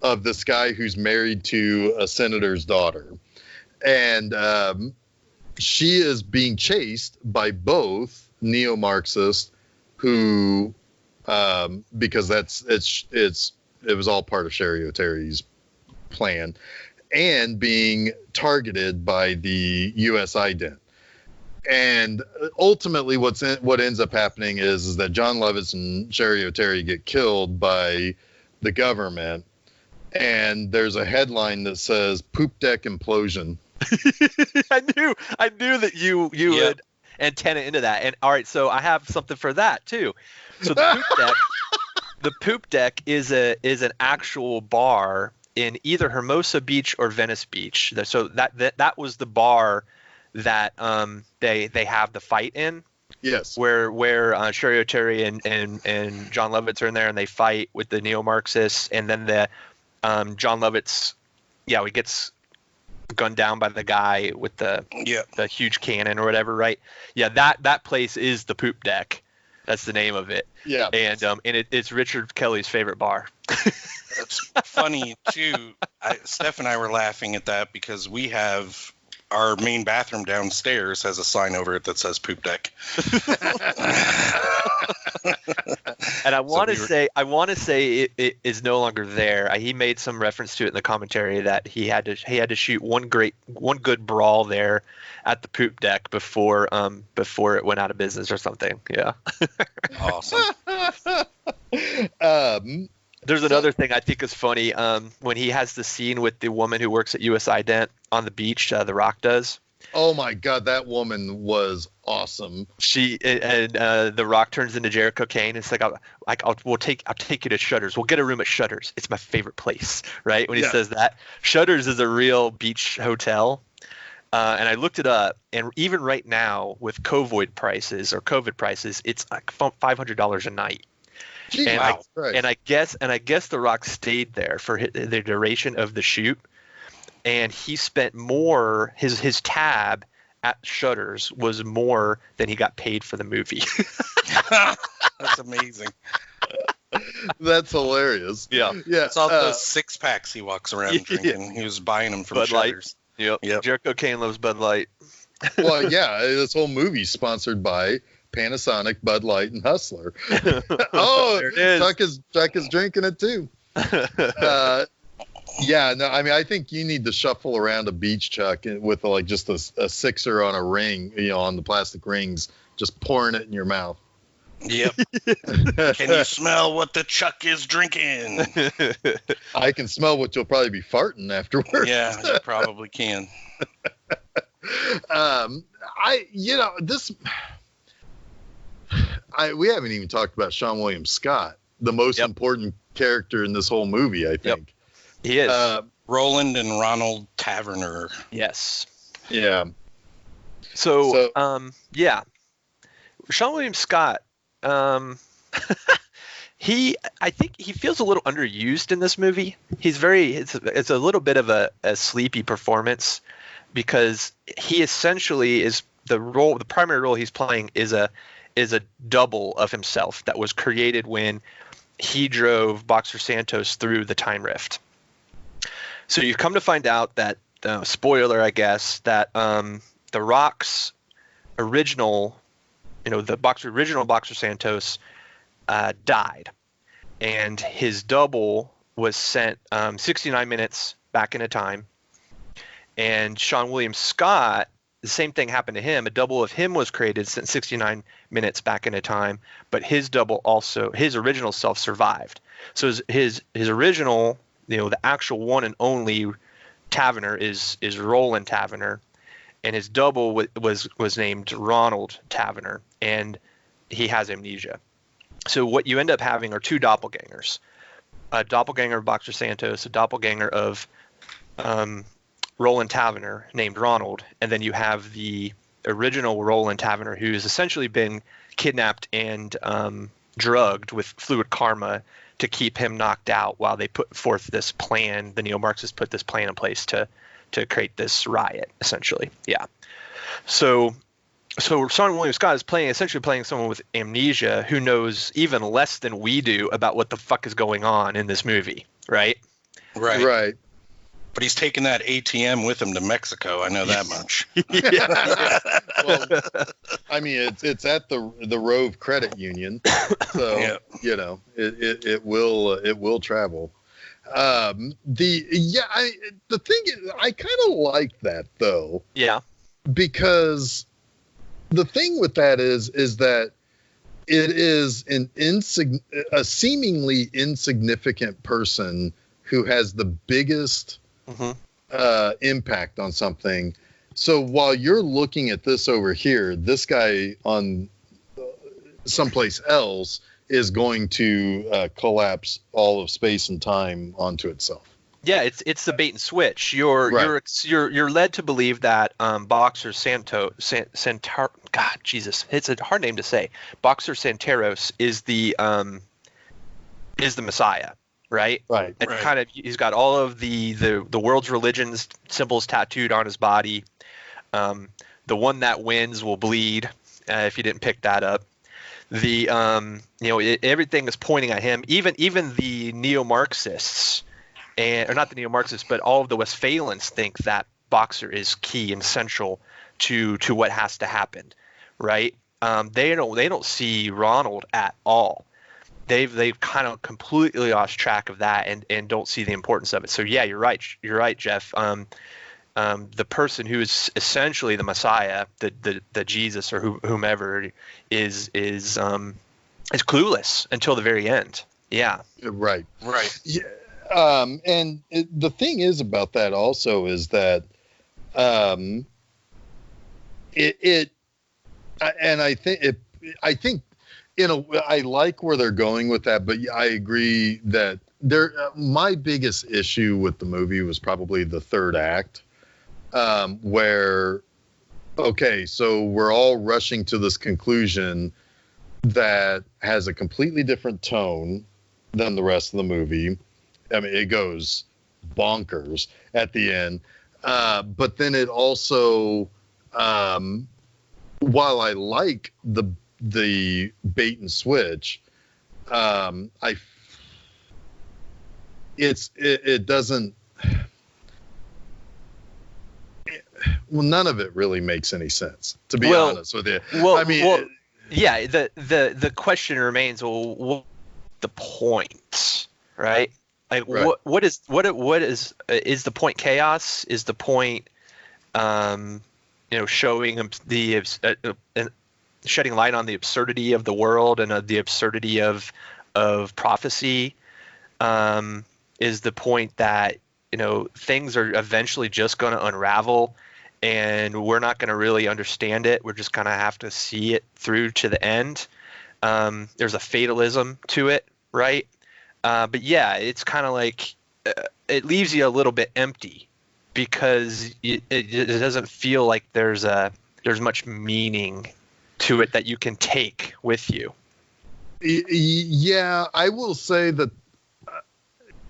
of this guy who's married to a senator's daughter. And she is being chased by both neo-Marxists who, because it was all part of Sherry O'Terry's plan, and being targeted by the U.S. ident. And ultimately, what ends up happening is that John Lovitz and Sherry O'Terry get killed by the government, and there's a headline that says "Poop Deck Implosion." I knew that you would antenna into that. And all right, so I have something for that too. So the Poop Deck is an actual bar in either Hermosa Beach or Venice Beach. So that was the bar that they have the fight in. Yes. Where Sherry O'Terry and John Lovitz are in there and they fight with the neo-Marxists, and then the John Lovitz, he gets gunned down by the guy with the huge cannon or whatever, right? Yeah, that place is the Poop Deck. That's the name of it. Yeah. And it's Richard Kelly's favorite bar. It's funny too. Steph and I were laughing at that because we have our main bathroom downstairs has a sign over it that says "Poop Deck." And I want to say it is no longer there. He made some reference to it in the commentary that he had to shoot one good brawl there at the Poop Deck before it went out of business or something. Yeah. Awesome. There's another thing I think is funny when he has the scene with the woman who works at US Ident on the beach. The Rock does. Oh my God, that woman was awesome. The Rock turns into Jericho Kane. It's like I'll take you to Shutters. We'll get a room at Shutters. It's my favorite place, right? When he says that, Shutters is a real beach hotel. And I looked it up, and even right now with COVID prices, it's like $500 a night. Gee, and, wow. I guess The Rock stayed there for the duration of the shoot, and he spent more. His tab at Shutters was more than he got paid for the movie. That's amazing. That's hilarious. Yeah. It's all those 6-packs he walks around drinking. He was buying them from Bud Shutters. Light. Yep. Jericho Kane loves Bud Light. Well, yeah, this whole movie's sponsored by Panasonic, Bud Light, and Hustler. Oh, there it is. Chuck is drinking it too. Yeah, no, I mean, I think you need to shuffle around a beach, Chuck, with like just a sixer on a ring, on the plastic rings, just pouring it in your mouth. Yep. Can you smell what the Chuck is drinking? I can smell what you'll probably be farting afterwards. Yeah, you probably can. We haven't even talked about Sean William Scott, the most important character in this whole movie, I think. Yep. He is. Roland and Ronald Taverner. Yes. Yeah. So Sean William Scott, I think he feels a little underused in this movie. It's a little bit of a sleepy performance because he essentially is the primary role he's playing is a double of himself that was created when he drove Boxer Santos through the time rift. So you come to find out that, spoiler, I guess, that the Rock's original, the original Boxer Santos died, and his double was sent 69 minutes back into time. And Sean William Scott, the same thing happened to him. A double of him was created, sent 69 minutes back into time, but his double also, his original self survived. So his original, the actual one and only Taverner is Roland Taverner, and his double was named Ronald Taverner, and he has amnesia. So what you end up having are two doppelgangers, a doppelganger of Boxer Santos, a doppelganger of Roland Taverner named Ronald, and then you have the original Roland Taverner, who's essentially been kidnapped and drugged with fluid karma to keep him knocked out while they put forth this plan. The neo-Marxists put this plan in place to create this riot, essentially. Yeah. So Sean William Scott is essentially playing someone with amnesia who knows even less than we do about what the fuck is going on in this movie, right? Right. But he's taking that ATM with him to Mexico. I know that much. Well, I mean, it's at the Rove Credit Union, so it will travel. The thing is, I kind of like that though. Yeah. Because the thing with that is that it is a seemingly insignificant person who has the biggest impact on something. So while you're looking at this over here, this guy on someplace else is going to collapse all of space and time onto itself. Yeah, it's the bait and switch. You're led to believe that Boxer God, Jesus, it's a hard name to say. Boxer Santeros is the Messiah. Right. And kind of, he's got all of the world's religions symbols tattooed on his body. The one that wins will bleed. If you didn't pick that up, everything is pointing at him. Even the neo-Marxists, or not the neo-Marxists, but all of the Westphalians think that Boxer is key and central to what has to happen. Right. They don't see Ronald at all. They've kind of completely lost track of that and don't see the importance of it. So yeah, you're right, Jeff. The person who is essentially the Messiah, the Jesus or whomever is clueless until the very end. Yeah. Right. Yeah. And the thing is about that also is that I think. I like where they're going with that, but I agree that my biggest issue with the movie was probably the third act, where, okay, so we're all rushing to this conclusion that has a completely different tone than the rest of the movie. I mean, it goes bonkers at the end, but then it also, while I like the bait and switch, it doesn't. None of it really makes any sense, to be honest with you. Yeah. The question remains: what's the point, right? Like, right. What is the point? Chaos? Is the point, showing shedding light on the absurdity of the world and the absurdity of prophecy? Is the point that things are eventually just going to unravel and we're not going to really understand it? We're just going to have to see it through to the end. There's a fatalism to it, right? But yeah, it's kind of like it leaves you a little bit empty because it doesn't feel like there's much meaning to it that you can take with you. Yeah, I will say that.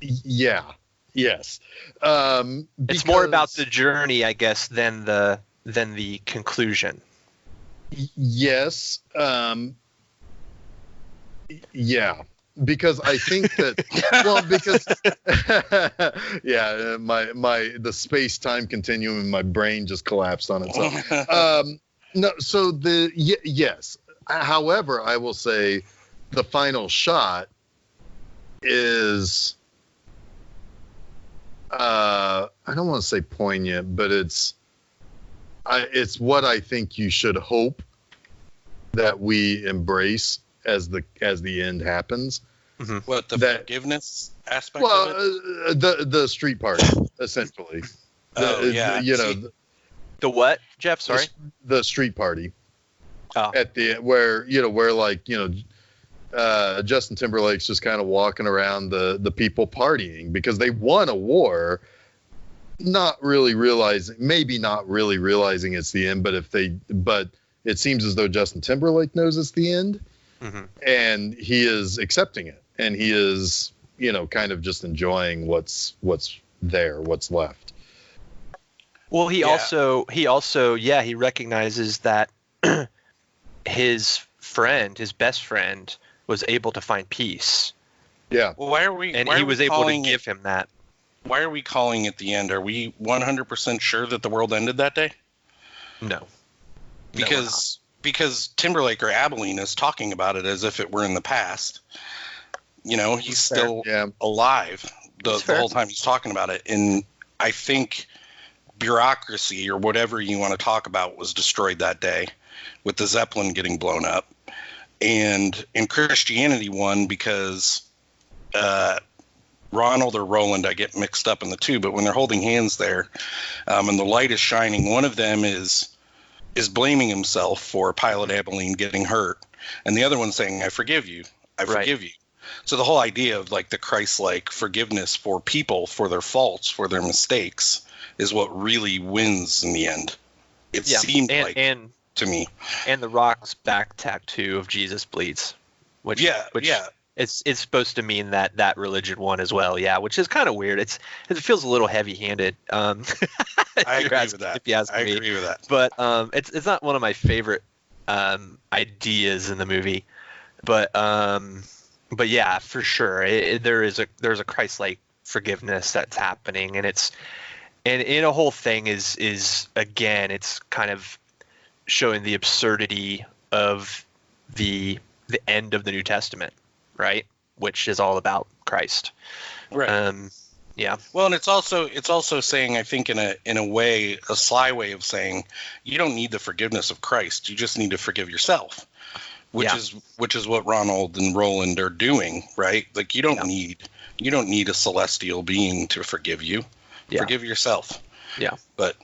Yes. It's more about the journey, I guess, than the conclusion. Yes. Yeah. Because I think that, well, because yeah, the space time continuum in my brain just collapsed on itself. No, so yes. However, I will say the final shot is I don't want to say poignant, but it's what I think you should hope that we embrace as the end happens. What, the forgiveness aspect Well, of it? the street party, essentially. Yeah. The what, Jeff? Sorry. The street party. Oh. At the where like Justin Timberlake's just kind of walking around the people partying because they won a war, not really realizing it's the end, but it seems as though Justin Timberlake knows it's the end, and he is accepting it, and he is kind of just enjoying what's there, what's left. Well, he also he recognizes that his best friend was able to find peace. Yeah. Well, he was able to give him that. Why are we calling it the end? Are we 100% sure that the world ended that day? No. Because Timberlake or Abilene is talking about it as if it were in the past. He's still alive the whole time he's talking about it. And I think bureaucracy or whatever you want to talk about was destroyed that day with the Zeppelin getting blown up. And in Christianity won because Ronald or Roland, I get mixed up in the two, but when they're holding hands there and the light is shining, one of them is blaming himself for Pilot Abilene getting hurt, and the other one's saying, I forgive you. I forgive you. So the whole idea of like the Christ-like forgiveness for people, for their faults, for their mistakes, is what really wins in the end. It seemed to me. And the Rock's back tattoo of Jesus bleeds. Which it's supposed to mean that religion won as well, which is kind of weird. It feels a little heavy-handed. I agree with that. If you ask me. I agree with that. But it's not one of my favorite ideas in the movie. But yeah, for sure, there's a Christ-like forgiveness that's happening, and in a whole thing is again, it's kind of showing the absurdity of the end of the New Testament, right? Which is all about Christ. Right. Yeah. Well, and it's also saying, I think in a way, a sly way of saying, you don't need the forgiveness of Christ. You just need to forgive yourself, which is what Ronald and Roland are doing, right? Like you don't need a celestial being to forgive you. Yeah. Forgive yourself. Yeah. But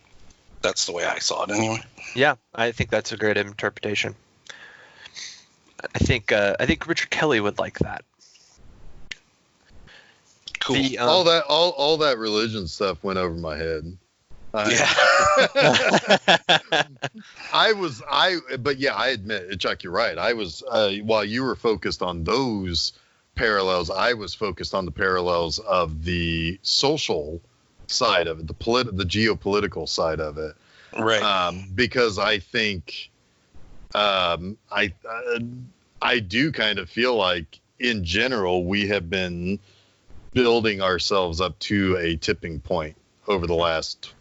that's the way I saw it anyway. Yeah, I think that's a great interpretation. I think Richard Kelly would like that. Cool. All that religion stuff went over my head. But yeah, I admit, Chuck, you're right. I was while you were focused on those parallels, I was focused on the parallels of the social side of it, the geopolitical side of it. Right. Because I think I do kind of feel like in general we have been building ourselves up to a tipping point over the last,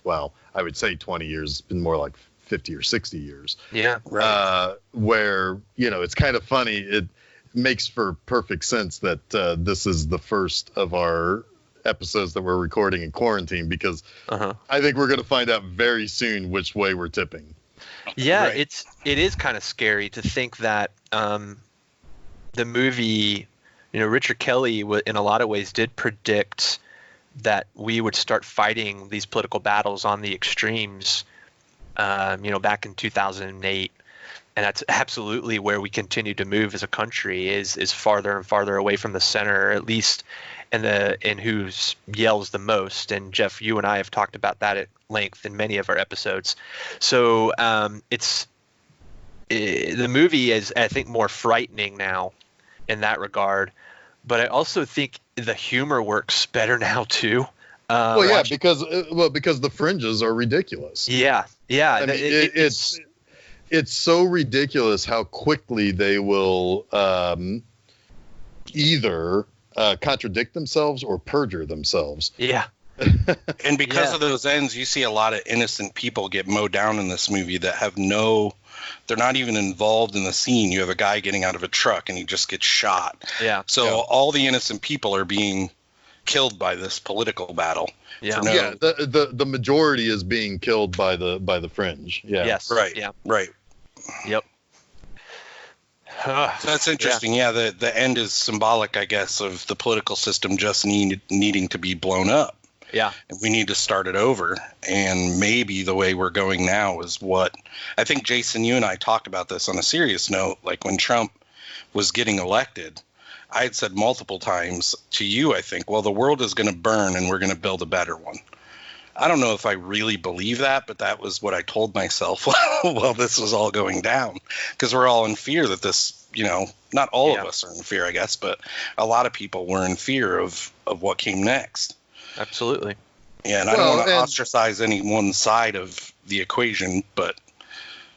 well, I would say 20 years. It's been more like 50 or 60 years. Yeah. Right. Where, it's kind of funny. It makes for perfect sense that this is the first of our episodes that we're recording in quarantine, because I think we're going to find out very soon which way we're tipping. Yeah, right. It is kind of scary to think that the movie, Richard Kelly in a lot of ways did predict that we would start fighting these political battles on the extremes, back in 2008. And that's absolutely where we continue to move as a country, is farther and farther away from the center, at least in who yells the most. And Jeff, you and I have talked about that at length in many of our episodes. So the movie is, I think, more frightening now in that regard. But I also think the humor works better now too. Because the fringes are ridiculous. Yeah. I mean, it's so ridiculous how quickly they will either contradict themselves or perjure themselves. Yeah. And because Yeah. of those ends, you see a lot of innocent people get mowed down in this movie that have they're not even involved in the scene. You have a guy getting out of a truck and he just gets shot. Yeah. So all the innocent people are being killed by this political battle. Yeah. For no, Yeah, the majority is being killed by the fringe. Yeah. Yes. Right. Yeah. Right. Yep. So that's interesting. Yeah, the end is symbolic, I guess, of the political system just needing to be blown up. Yeah. And we need to start it over. And maybe the way we're going now is what I think, Jason, you and I talked about this on a serious note. Like when Trump was getting elected, I had said multiple times to you, I think, well, the world is going to burn and we're going to build a better one. I don't know if I really believe that, but that was what I told myself while this was all going down, because we're all in fear that this, not all of us are in fear, I guess, but a lot of people were in fear of what came next. Absolutely. Yeah, and I don't want to ostracize any one side of the equation, but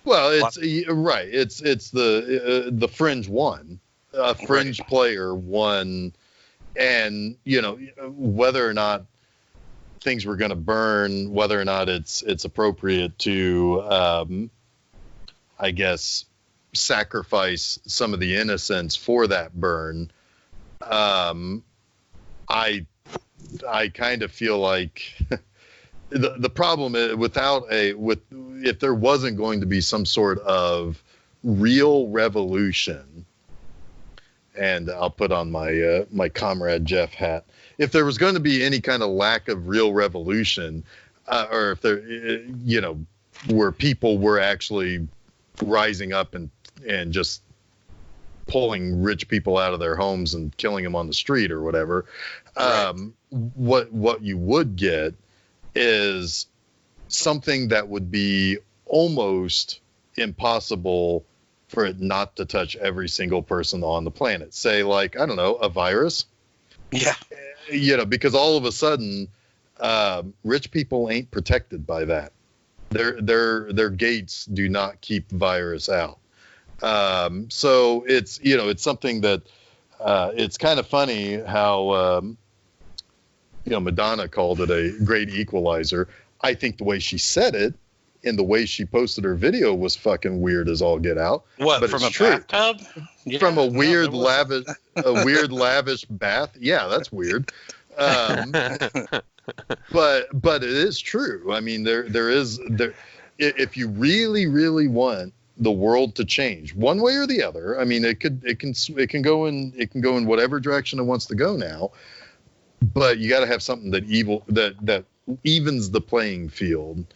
it's right. It's the fringe won, a fringe player won, and whether or not things were going to burn, whether or not it's appropriate to, I guess, sacrifice some of the innocents for that burn. I kind of feel like the problem is if there wasn't going to be some sort of real revolution, and I'll put on my my comrade Jeff hat. If there was going to be any kind of lack of real revolution, or if there, where people were actually rising up and just pulling rich people out of their homes and killing them on the street or whatever, what you would get is something that would be almost impossible for it not to touch every single person on the planet. Say, like, I don't know, a virus. Yeah. Because all of a sudden, rich people ain't protected by that. Their gates do not keep virus out. So it's it's something that it's kind of funny how Madonna called it a great equalizer. I think the way she said it and the way she posted her video was fucking weird as all get out. What, but from it's a true. bathtub? Yeah, From a weird lavish bath. Yeah, that's weird. But it is true. I mean, there is if you really, really want the world to change one way or the other, I mean, it can go in whatever direction it wants to go now. But you got to have something that evens the playing field,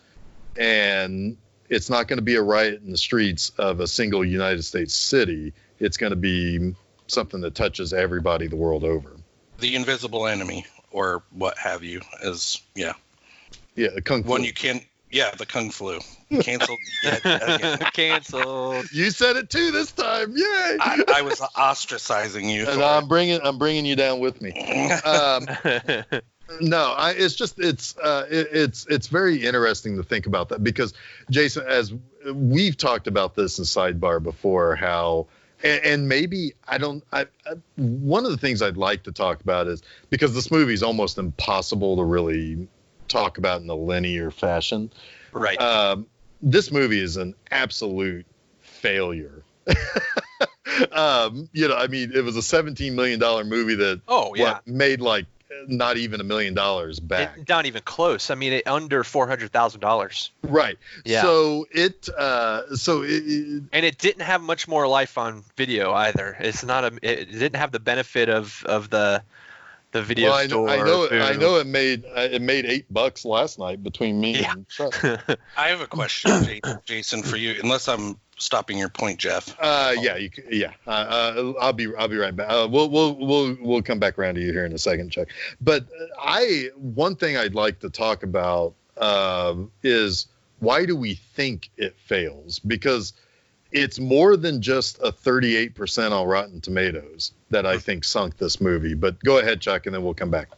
and it's not going to be a riot in the streets of a single United States city. It's going to be something that touches everybody the world over. The invisible enemy, or what have you, is the kung fu. One you can't. Yeah, the kung flu. Canceled yet again. Canceled. You said it too this time. Yay! I was ostracizing you. And I'm bringing you down with me. No, it's very interesting to think about that, because Jason, as we've talked about this in Sidebar before, how and maybe one of the things I'd like to talk about is, because this movie is almost impossible to really talk about in a linear fashion. Right. This movie is an absolute failure. I mean, it was a $17 million movie that made like not even $1 million back. Not even close. I mean, under $400,000. Right. Yeah. So it and it didn't have much more life on video either. It's not it didn't have the benefit of the video store. I know it made $8 last night between me and Chuck. I have a question, Jason, for you. Unless I'm stopping your point, Jeff. I'll be right back. We'll come back around to you here in a second, Chuck. But one thing I'd like to talk about is, why do we think it fails? Because it's more than just a 38% on Rotten Tomatoes that I think sunk this movie. But go ahead, Chuck, and then we'll come back.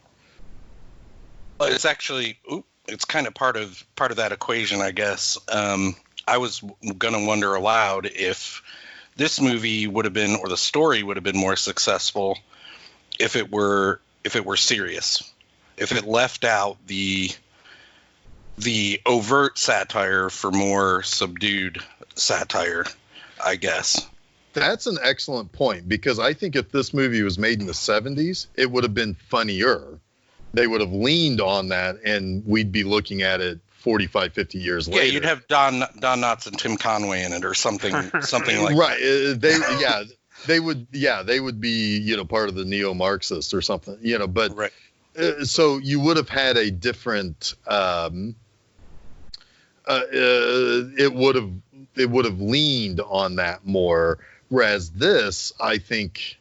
It's actually, it's kind of part of that equation, I guess. I was going to wonder aloud if this movie would have been, or the story would have been more successful if it were serious, if it left out the overt satire for more subdued satire, I guess. That's an excellent point, because I think if this movie was made in the 70s, it would have been funnier. They would have leaned on that, and we'd be looking at it 45, 50 years later. Yeah, you'd have Don Knotts and Tim Conway in it, or something like right. They would be, part of the neo-Marxists or something, but right. So you would have had a different, it would have leaned on that more. Whereas this, I think,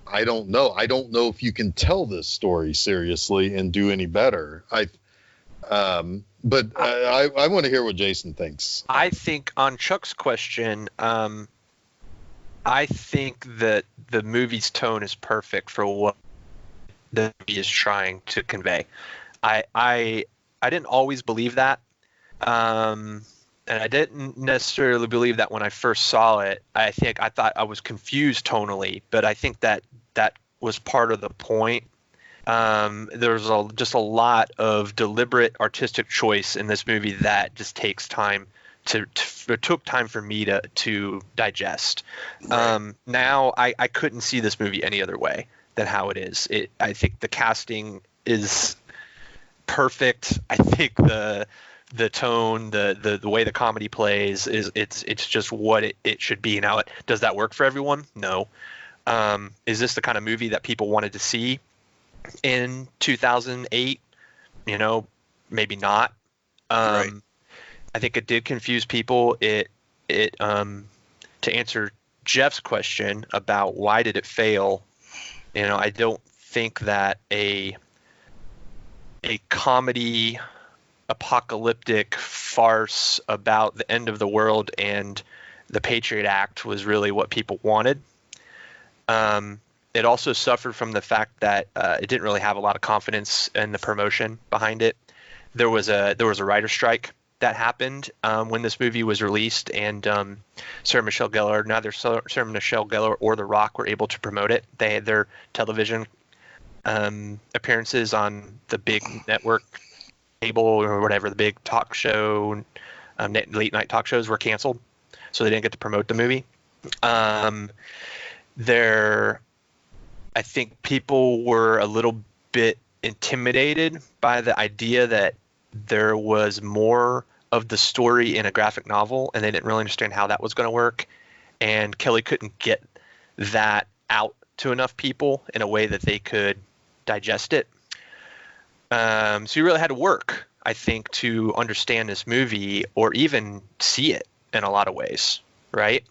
I don't know if you can tell this story seriously and do any better. But I want to hear what Jason thinks. I think on Chuck's question, I think that the movie's tone is perfect for what the movie is trying to convey. I didn't always believe that. And I didn't necessarily believe that when I first saw it. I thought I was confused tonally, but I think that was part of the point. There's just a lot of deliberate artistic choice in this movie that just takes time it took time for me to digest. Right. Now I couldn't see this movie any other way than how it is. I think the casting is perfect. I think the tone, the way the comedy plays it's just what it should be. Now, does that work for everyone? No. Is this the kind of movie that people wanted to see in 2008? Maybe not. Right. I think it did confuse people. To answer Jeff's question about why did it fail, I don't think that a comedy apocalyptic farce about the end of the world and the Patriot Act was really what people wanted. It also suffered from the fact that it didn't really have a lot of confidence in the promotion behind it. There was a writer's strike that happened when this movie was released, and neither Sarah Michelle Gellar or The Rock were able to promote it. They had their television appearances on the big network cable or whatever, the big talk show, late night talk shows were canceled, so they didn't get to promote the movie. I think people were a little bit intimidated by the idea that there was more of the story in a graphic novel, and they didn't really understand how that was going to work. And Kelly couldn't get that out to enough people in a way that they could digest it. So you really had to work, I think, to understand this movie or even see it in a lot of ways, right?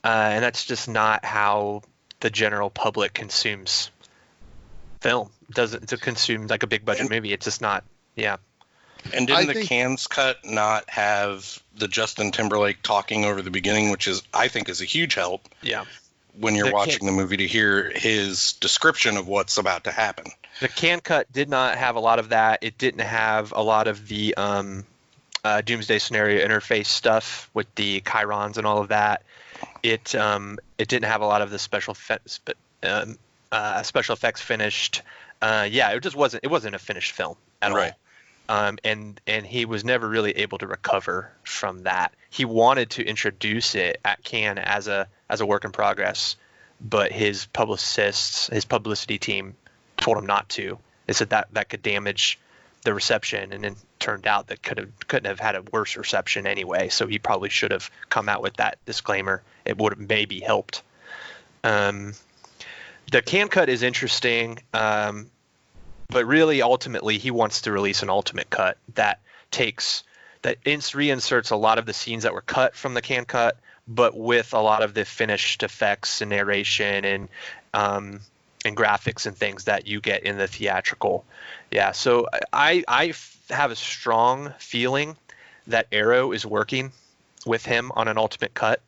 And that's just not how the general public consumes film. It doesn't to consume like a big budget movie. It's just not. Yeah. And didn't the Cannes cut not have the Justin Timberlake talking over the beginning, which I think is a huge help. Yeah. When you're watching the movie, to hear his description of what's about to happen. The Cannes cut did not have a lot of that. It didn't have a lot of the Doomsday Scenario interface stuff with the chyrons and all of that. It didn't have a lot of the special effects finished. It just wasn't. It wasn't a finished film at all. And he was never really able to recover from that. He wanted to introduce it at Cannes as a work in progress, but his publicity team told him not to. They said that could damage the reception, and then turned out that couldn't have had a worse reception anyway. So he probably should have come out with that disclaimer. It would have maybe helped. The Cannes cut is interesting. But really, ultimately, he wants to release an ultimate cut that reinserts a lot of the scenes that were cut from the Cannes cut, but with a lot of the finished effects and narration and graphics and things that you get in the theatrical. Yeah, so I have a strong feeling that Arrow is working with him on an ultimate cut.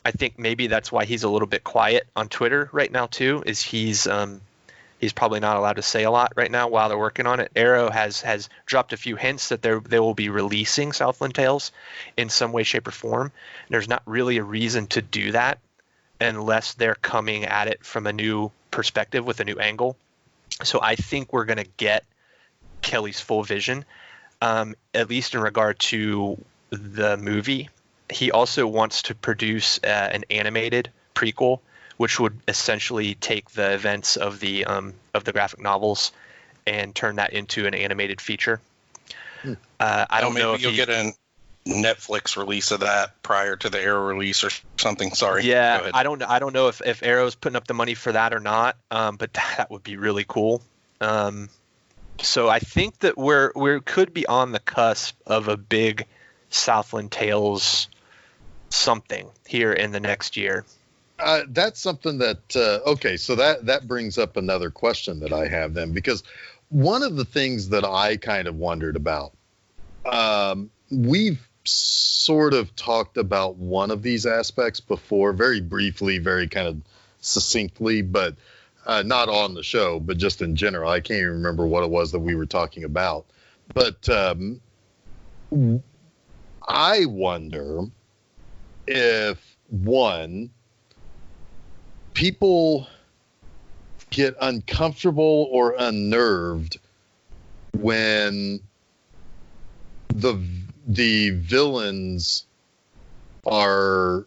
I think maybe that's why he's a little bit quiet on Twitter right now too. Is he's he's probably not allowed to say a lot right now while they're working on it. Arrow has dropped a few hints that they will be releasing Southland Tales in some way, shape, or form. There's not really a reason to do that unless they're coming at it from a new perspective with a new angle. So I think we're going to get Kelly's full vision, at least in regard to the movie. He also wants to produce an animated prequel, which would essentially take the events of the graphic novels and turn that into an animated feature. I don't know if you'll get a Netflix release of that prior to the Arrow release or something. Sorry. Yeah, I don't know if Arrow's putting up the money for that or not, but that would be really cool. So I think that we could be on the cusp of a big Southland Tales something here in the next year. That's something that okay, so that brings up another question that I have then, because one of the things that I kind of wondered about, we've sort of talked about one of these aspects before, very briefly, very kind of succinctly, but not on the show, but just in general. I can't even remember what it was that we were talking about. But I wonder if, one, people get uncomfortable or unnerved when the villains are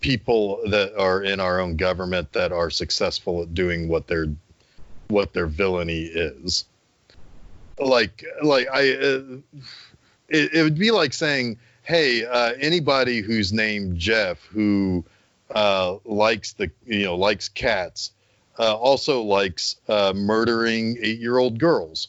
people that are in our own government that are successful at doing what their villainy is. It would be like saying, hey, anybody who's named Jeff who likes cats, also likes murdering 8-year-old girls.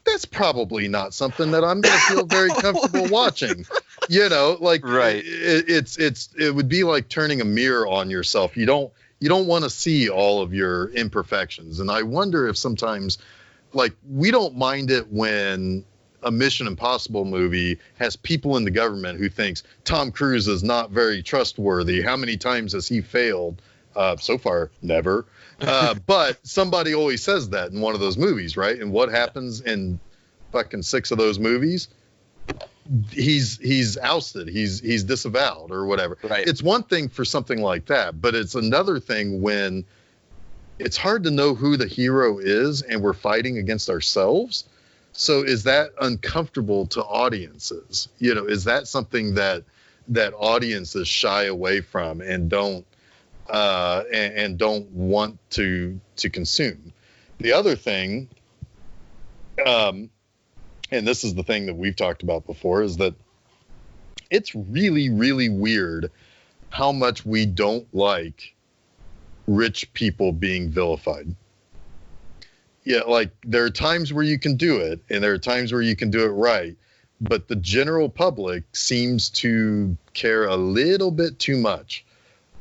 That's probably not something that I'm going to feel very comfortable watching. Right. It would be like turning a mirror on yourself. You don't want to see all of your imperfections. And I wonder if sometimes, we don't mind it when a Mission Impossible movie has people in the government who thinks Tom Cruise is not very trustworthy. How many times has he failed? So far, never. But somebody always says that in one of those movies, right? And what happens in fucking 6 of those movies? He's ousted. He's disavowed or whatever. Right. It's one thing for something like that, but it's another thing when it's hard to know who the hero is and we're fighting against ourselves. So is that uncomfortable to audiences? Is that something that audiences shy away from and don't want to consume? The other thing, and this is the thing that we've talked about before, is that it's really, really weird how much we don't like rich people being vilified. Yeah, there are times where you can do it, and there are times where you can do it right, but the general public seems to care a little bit too much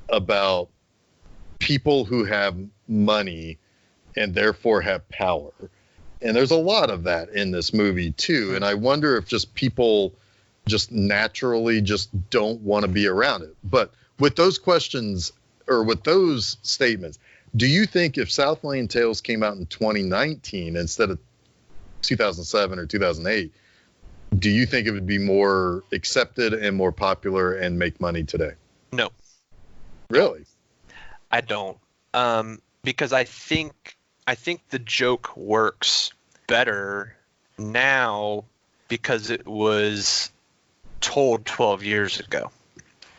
about people who have money and therefore have power. And there's a lot of that in this movie too. And I wonder if just people just naturally just don't want to be around it. But with those questions or with those statements, do you think if Southland Tales came out in 2019 instead of 2007 or 2008, do you think it would be more accepted and more popular and make money today? No. Really? I don't. Because I think the joke works better now because it was told 12 years ago,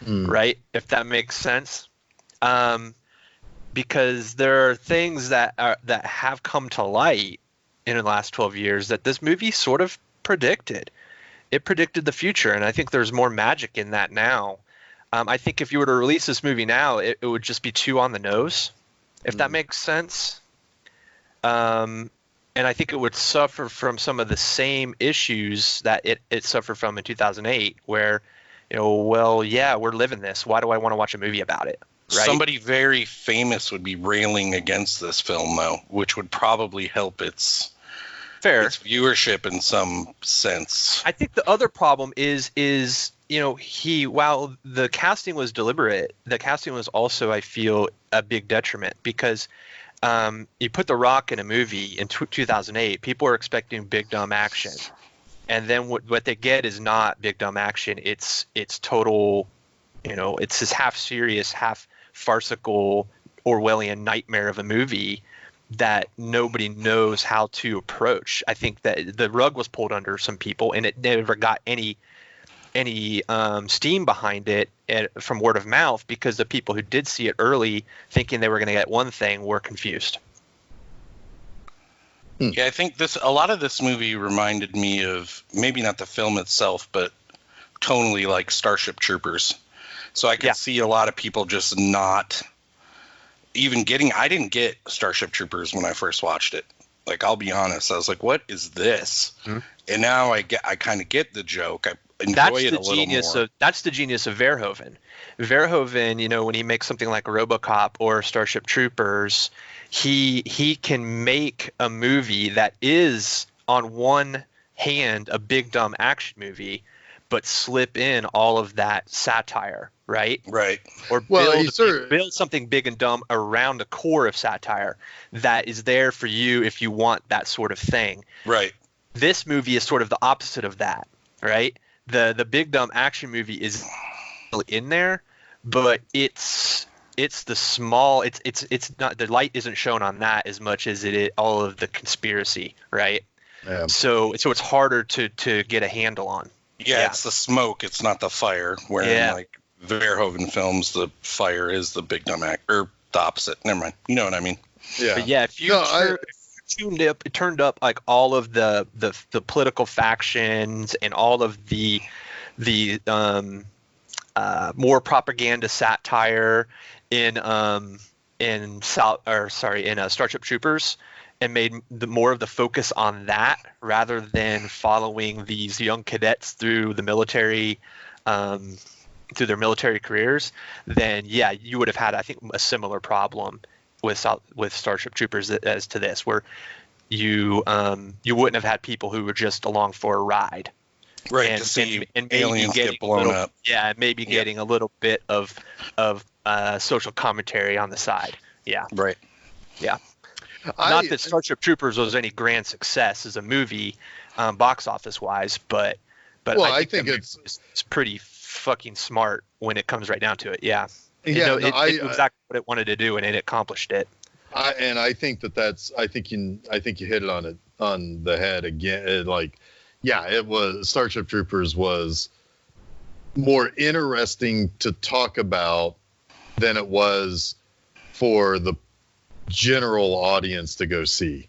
right? If that makes sense. Because there are things that have come to light in the last 12 years that this movie sort of predicted. It predicted the future, and I think there's more magic in that now. I think if you were to release this movie now, it would just be too on the nose, if that makes sense. And I think it would suffer from some of the same issues that it suffered from in 2008, where, we're living this. Why do I want to watch a movie about it? Right? Somebody very famous would be railing against this film, though, which would probably help its viewership in some sense. I think the other problem is while the casting was deliberate, the casting was also, I feel, a big detriment because you put The Rock in a movie in 2008, people are expecting big dumb action, and then what they get is not big dumb action. It's total, it's this half serious, half farcical Orwellian nightmare of a movie that nobody knows how to approach. I think that the rug was pulled under some people, and it never got any steam behind it from word of mouth, because the people who did see it early, thinking they were going to get one thing, were confused. Yeah, I think a lot of this movie reminded me of, maybe not the film itself, but tonally, like Starship Troopers. So I could see a lot of people just not even getting. I didn't get Starship Troopers when I first watched it. Like, I'll be honest, I was like, "What is this?" Mm-hmm. And now I kind of get the joke. I enjoy it a little more. That's the genius of Verhoeven. Verhoeven, when he makes something like RoboCop or Starship Troopers, he can make a movie that is, on one hand, a big dumb action movie, but slip in all of that satire, right? Right. Or build something big and dumb around the core of satire that is there for you if you want that sort of thing. Right. This movie is sort of the opposite of that, right? The big dumb action movie is in there, but it's the small. It's not, the light isn't shown on that as much as it is all of the conspiracy, right? Yeah. So it's harder to get a handle on. Yeah, it's the smoke. It's not the fire. Where in like Verhoeven films, the fire is the big dumb act, or the opposite. Never mind. You know what I mean? Yeah. But yeah, if you turned up like all of the political factions and all of the more propaganda satire in Starship Troopers, and made more of the focus on that rather than following these young cadets through the military, through their military careers, then you would have had, I think, a similar problem with Starship Troopers as to this, where you wouldn't have had people who were just along for a ride, right? And, to see and aliens get blown up. Yeah, maybe getting a little bit of social commentary on the side. Yeah. Right. Yeah. Not that Starship Troopers was any grand success as a movie, box office wise, but I think it's pretty fucking smart when it comes right down to it. Yeah. It knew exactly what it wanted to do, and it accomplished it. I think I think you hit it on the head again. It was, Starship Troopers was more interesting to talk about than it was for the general audience to go see.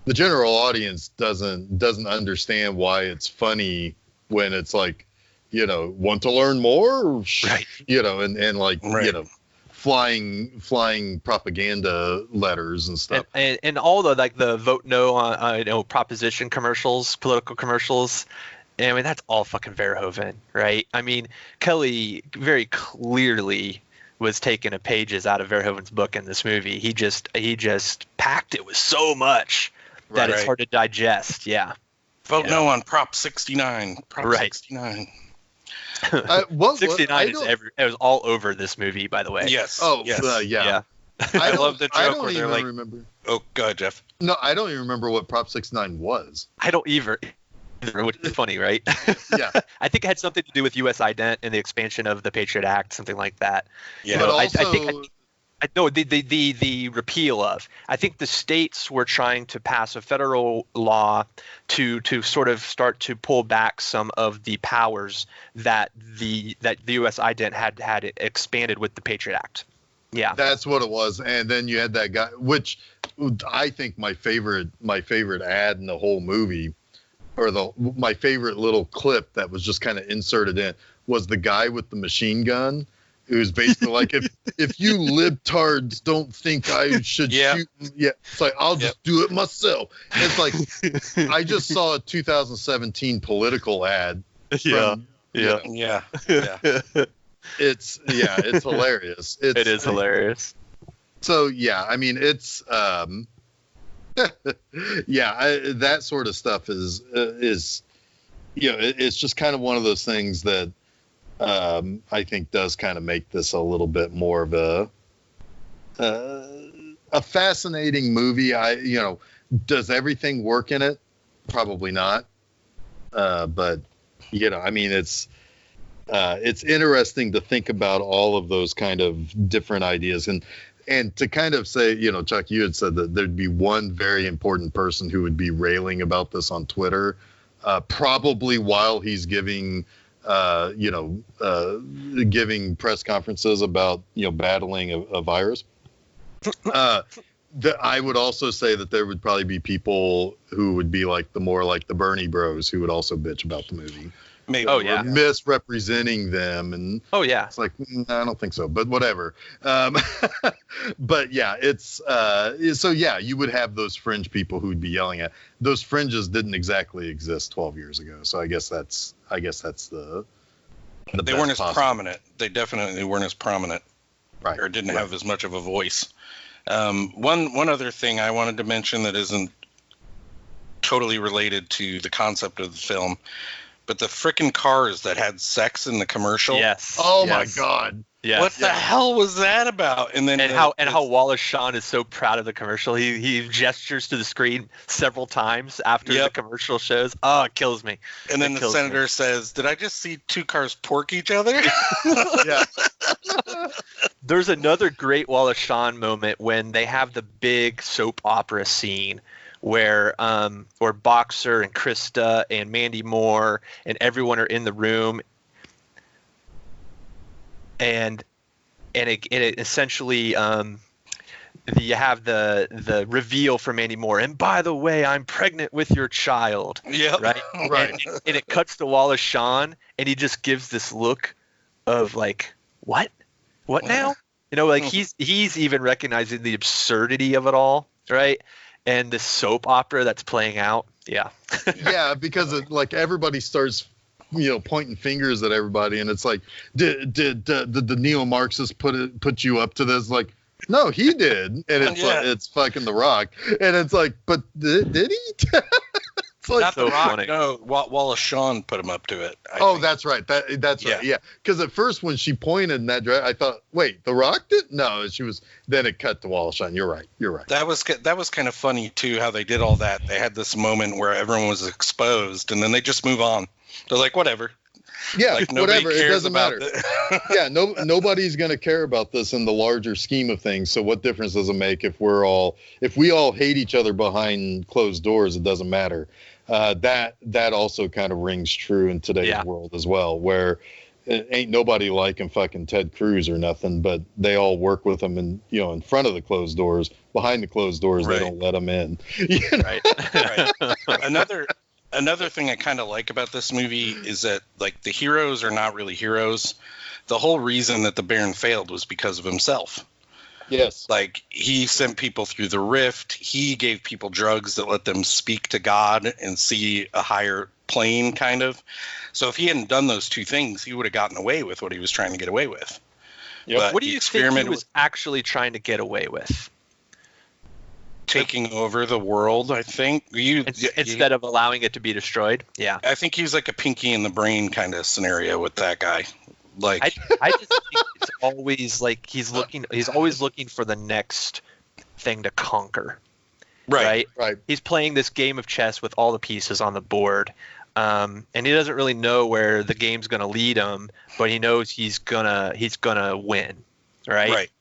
The general audience doesn't understand why it's funny when it's like, want to learn more, right? And flying propaganda letters and stuff, and all the vote no on proposition commercials, political commercials. I mean, that's all fucking Verhoeven, right? I mean, Kelly very clearly was taking pages out of Verhoeven's book in this movie. He just packed it with so much that it's hard to digest. Yeah. Vote no on Prop 69. Prop 69. 69 it was all over this movie, by the way. Yes. Oh, yes. Yeah. I love the joke where they're like, remember. Oh, go ahead, Jeff. No, I don't even remember what Prop 69 was. I don't either, which is funny, right? Yeah. I think it had something to do with U.S. ident and the expansion of the Patriot Act, something like that. Yeah. But the repeal of. I think the states were trying to pass a federal law to sort of start to pull back some of the powers that the U.S. ident had expanded with the Patriot Act. Yeah, that's what it was. And then you had that guy, which I think my favorite ad in the whole movie, or my favorite little clip that was just kind of inserted in, was the guy with the machine gun. It was basically like, if you libtards don't think I should shoot, it's like, I'll just do it myself. And it's like, I just saw a 2017 political ad. Yeah. It's hilarious. It is hilarious. So I mean, it's that sort of stuff is it's just kind of one of those things that I think does kind of make this a little bit more of a a fascinating movie. Does everything work in it? Probably not. But I mean, it's interesting to think about all of those kind of different ideas and to kind of say, Chuck, you had said that there'd be one very important person who would be railing about this on Twitter, probably while he's giving press conferences about, battling a virus. I would also say that there would probably be people who would be like the Bernie Bros who would also bitch about the movie. Maybe. Oh, yeah. Misrepresenting them. And it's like, no, I don't think so, but whatever. But yeah, it's so yeah, you would have those fringe people who'd be yelling at. Those fringes didn't exactly exist 12 years ago. So I guess that's the they weren't as prominent. They definitely weren't as prominent. Right. Or didn't have as much of a voice. One other thing I wanted to mention that isn't totally related to the concept of the film, but the frickin' cars that had sex in the commercial. Yes. Oh my God. Yes. What the hell was that about? And then how Wallace Shawn is so proud of the commercial. He gestures to the screen several times after the commercial shows. Oh, it kills me. And then the senator says, "Did I just see two cars pork each other?" Yeah. There's another great Wallace Shawn moment when they have the big soap opera scene where Boxer and Krista and Mandy Moore and everyone are in the room, and it essentially you have the reveal for Mandy Moore, and by the way, I'm pregnant with your child. Yeah, right. And it cuts to Wallace Shawn, and he just gives this look of like, what now? Like he's even recognizing the absurdity of it all, right? And the soap opera that's playing out. Yeah. Yeah, because like everybody starts, pointing fingers at everybody, and it's like, did the neo-Marxists put you up to this? Like, no, he did, and it's like, it's fucking The Rock, and it's like, but did he? It's like, not The Rock. Funny. No, Wallace Shawn put him up to it. I think. That's right. That's right. Yeah, because at first when she pointed in that direction, I thought, wait, The Rock did? No, she was. Then it cut to Wallace Shawn. You're right. That was kind of funny too. How they did all that. They had this moment where everyone was exposed, and then they just move on. They're like, whatever. Yeah, like, whatever. It doesn't matter. Yeah, nobody's going to care about this in the larger scheme of things. So what difference does it make if we all hate each other behind closed doors? It doesn't matter. That also kind of rings true in today's world as well, where ain't nobody liking fucking Ted Cruz or nothing, but they all work with him, and in front of the closed doors, behind the closed doors, they don't let them in. Right. Another thing I kind of like about this movie is that like the heroes are not really heroes. The whole reason that the Baron failed was because of himself. Yes. Like he sent people through the rift. He gave people drugs that let them speak to God and see a higher plane, kind of. So if he hadn't done those two things, he would have gotten away with what he was trying to get away with. Yep. What do you think he was actually trying to get away with? Taking over the world, I think. Instead of allowing it to be destroyed. Yeah. I think he's like a Pinky in the Brain kind of scenario with that guy. Like I just think it's always like he's always looking for the next thing to conquer. Right. He's playing this game of chess with all the pieces on the board. And he doesn't really know where the game's going to lead him, but he knows he's gonna win. Right.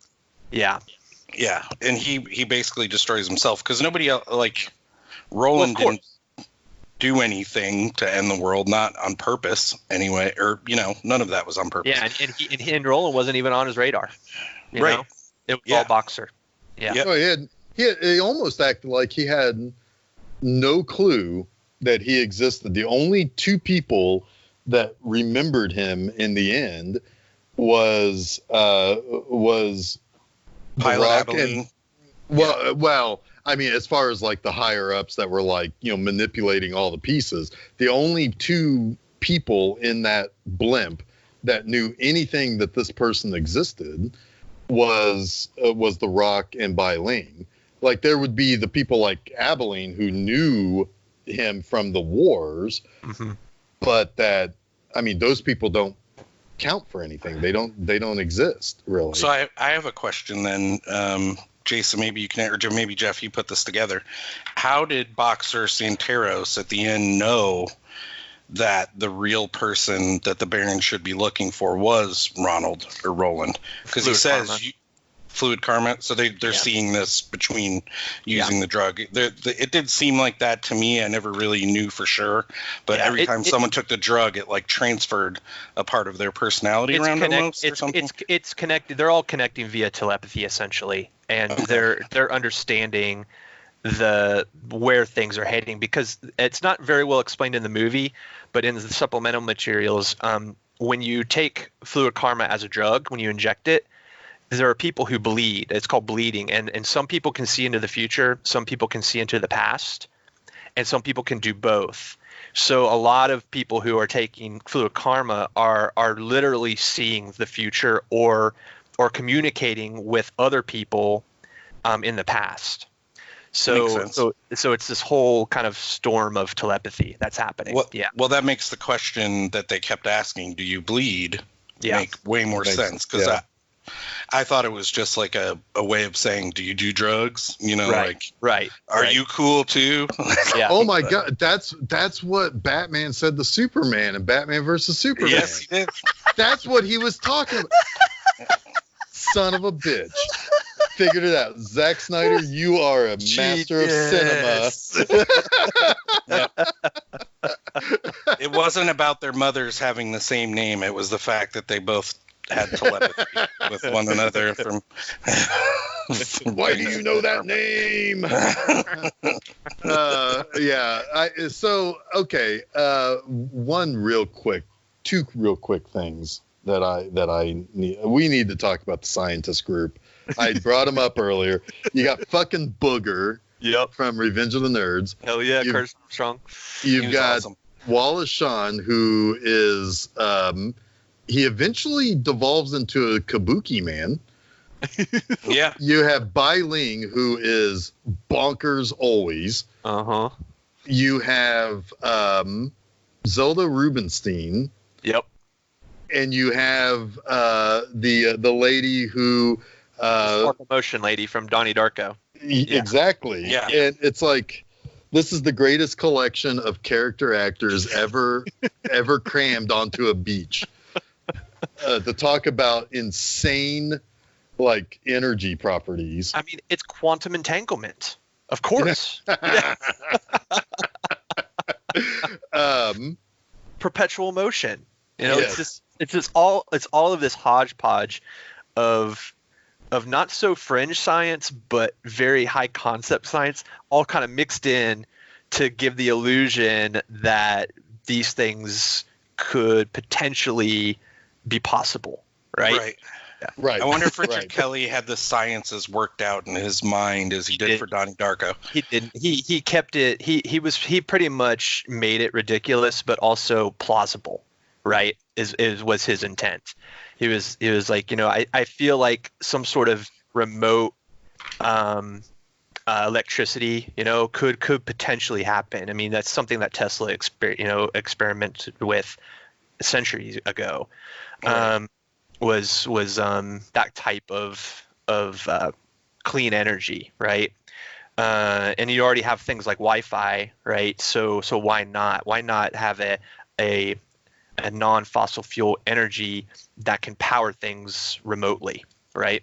Yeah. Yeah, and he basically destroys himself because nobody else, like Roland didn't do anything to end the world, not on purpose anyway, or none of that was on purpose. Yeah, and Roland wasn't even on his radar. You know? It was all Boxer. Yeah. Yep. Oh, he almost acted like he had no clue that he existed. The only two people that remembered him in the end was Pilot Abilene. Well, I mean, as far as like the higher ups that were like, manipulating all the pieces, the only two people in that blimp that knew anything that this person existed was The Rock and Bailing. Like there would be the people like Abilene who knew him from the wars, but those people don't count for anything. They don't exist really. So I have a question then. Jason, maybe you can, or maybe Jeff, you put this together. How did Boxer Santeros at the end know that the real person that the Baron should be looking for was Ronald or Roland? Because he says fluid karma. So they're seeing this between using the drug. It did seem like that to me. I never really knew for sure, but every time someone took the drug, it like transferred a part of their personality around almost or something. It's connected. They're all connecting via telepathy essentially, and they're understanding where things are heading, because it's not very well explained in the movie, but in the supplemental materials, when you take fluid karma as a drug, when you inject it, there are people who bleed. It's called bleeding, and some people can see into the future, some people can see into the past, and some people can do both. So a lot of people who are taking fluid karma are literally seeing the future or communicating with other people in the past. So it's this whole kind of storm of telepathy that's happening. Well, that makes the question that they kept asking, do you bleed, make way more sense, because I thought it was just like a way of saying, do you do drugs? You know, are you cool too? Oh my God, that's what Batman said to Superman in Batman versus Superman. Yes, he did. That's what he was talking about. Son of a bitch. Figured it out. Zack Snyder, you are a master of cinema. It wasn't about their mothers having the same name. It was the fact that they both had telepathy with one another. Why do you know that name? Two real quick things we need to talk about the scientist group. I brought him up earlier. You got fucking Booger from Revenge of the Nerds. Hell yeah, Kirsten Strong. You've got Wallace Shawn, who is he eventually devolves into a Kabuki man. Yeah. You have Bai Ling, who is bonkers always. Uh-huh. You have Zelda Rubinstein. Yep. And you have the lady who Sparkle Motion lady from Donnie Darko. Exactly. Yeah. And it's like, this is the greatest collection of character actors ever crammed onto a beach. To talk about insane like energy properties. I mean, it's quantum entanglement. Of course. Perpetual motion. You know, it's all of this hodgepodge of not so fringe science, but very high concept science, all kind of mixed in to give the illusion that these things could potentially be possible, right? Right. Yeah. Right. I wonder if Richard Kelly had the sciences worked out in his mind as he did for Donnie Darko. He did. He kept it. He pretty much made it ridiculous, but also plausible. Right, was his intent. He was like, you know, I feel like some sort of remote electricity, you know, could potentially happen. I mean, that's something that Tesla experimented with centuries ago. Right. Was that type of clean energy, right? And you already have things like Wi-Fi, right? So why not? Why not have a non-fossil fuel energy that can power things remotely, right?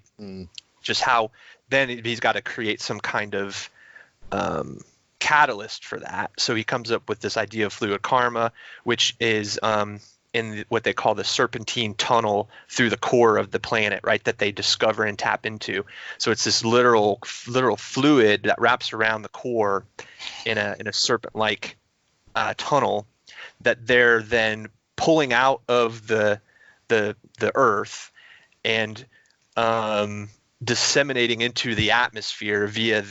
Just how then he's got to create some kind of catalyst for that. So he comes up with this idea of fluid karma, which is in what they call the serpentine tunnel through the core of the planet, right? That they discover and tap into. So it's this literal fluid that wraps around the core in a serpent-like tunnel that they're then pulling out of the earth and disseminating into the atmosphere via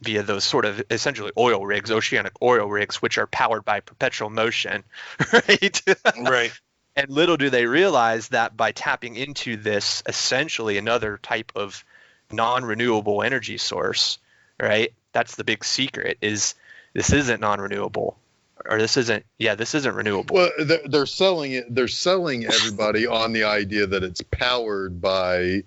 those sort of essentially oil rigs, oceanic oil rigs, which are powered by perpetual motion, right? Right. And little do they realize that by tapping into this essentially another type of non-renewable energy source, right? That's the big secret, is this isn't non-renewable. Or this isn't renewable. Well, they're selling it. They're selling everybody on the idea that it's powered by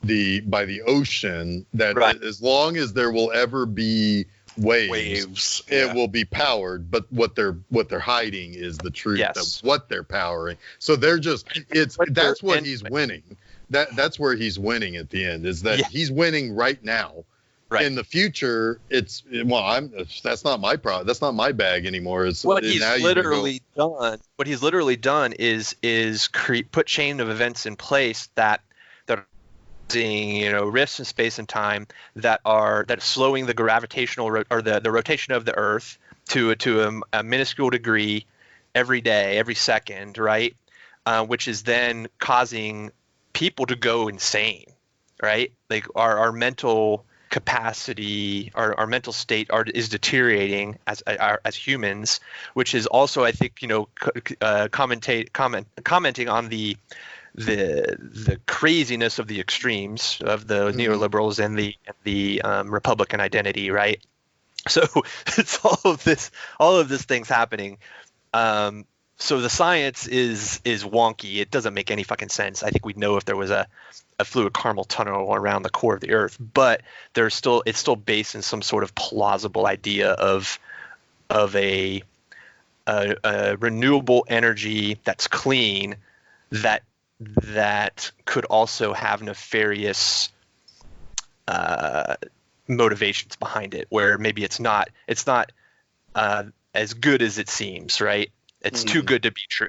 the ocean, that Right. as long as there will ever be Waves. it Yeah. will be powered. But what they're hiding is the truth Yes. of what they're powering. So they're just that's what and- he's winning. That's where he's winning at the end, is that Yeah. he's winning right now. Right. In the future, that's not my problem. That's not my bag anymore. It's What he's now you can go- literally done is put chain of events in place that are seeing rifts in space and time that are slowing the gravitational or the rotation of the Earth to a minuscule degree every day, every second, right? Which is then causing people to go insane, right? Like our mental capacity, our mental state is deteriorating as humans, which is also, I think, commenting on the craziness of the extremes of the neoliberals and the Republican identity, right? So it's all of this things happening. So the science is wonky. It doesn't make any fucking sense. I think we'd know if there was a fluid caramel tunnel around the core of the Earth, but it's still based in some sort of plausible idea of a renewable energy that's clean that could also have nefarious motivations behind it, where maybe it's not as good as it seems, right? It's too good to be true.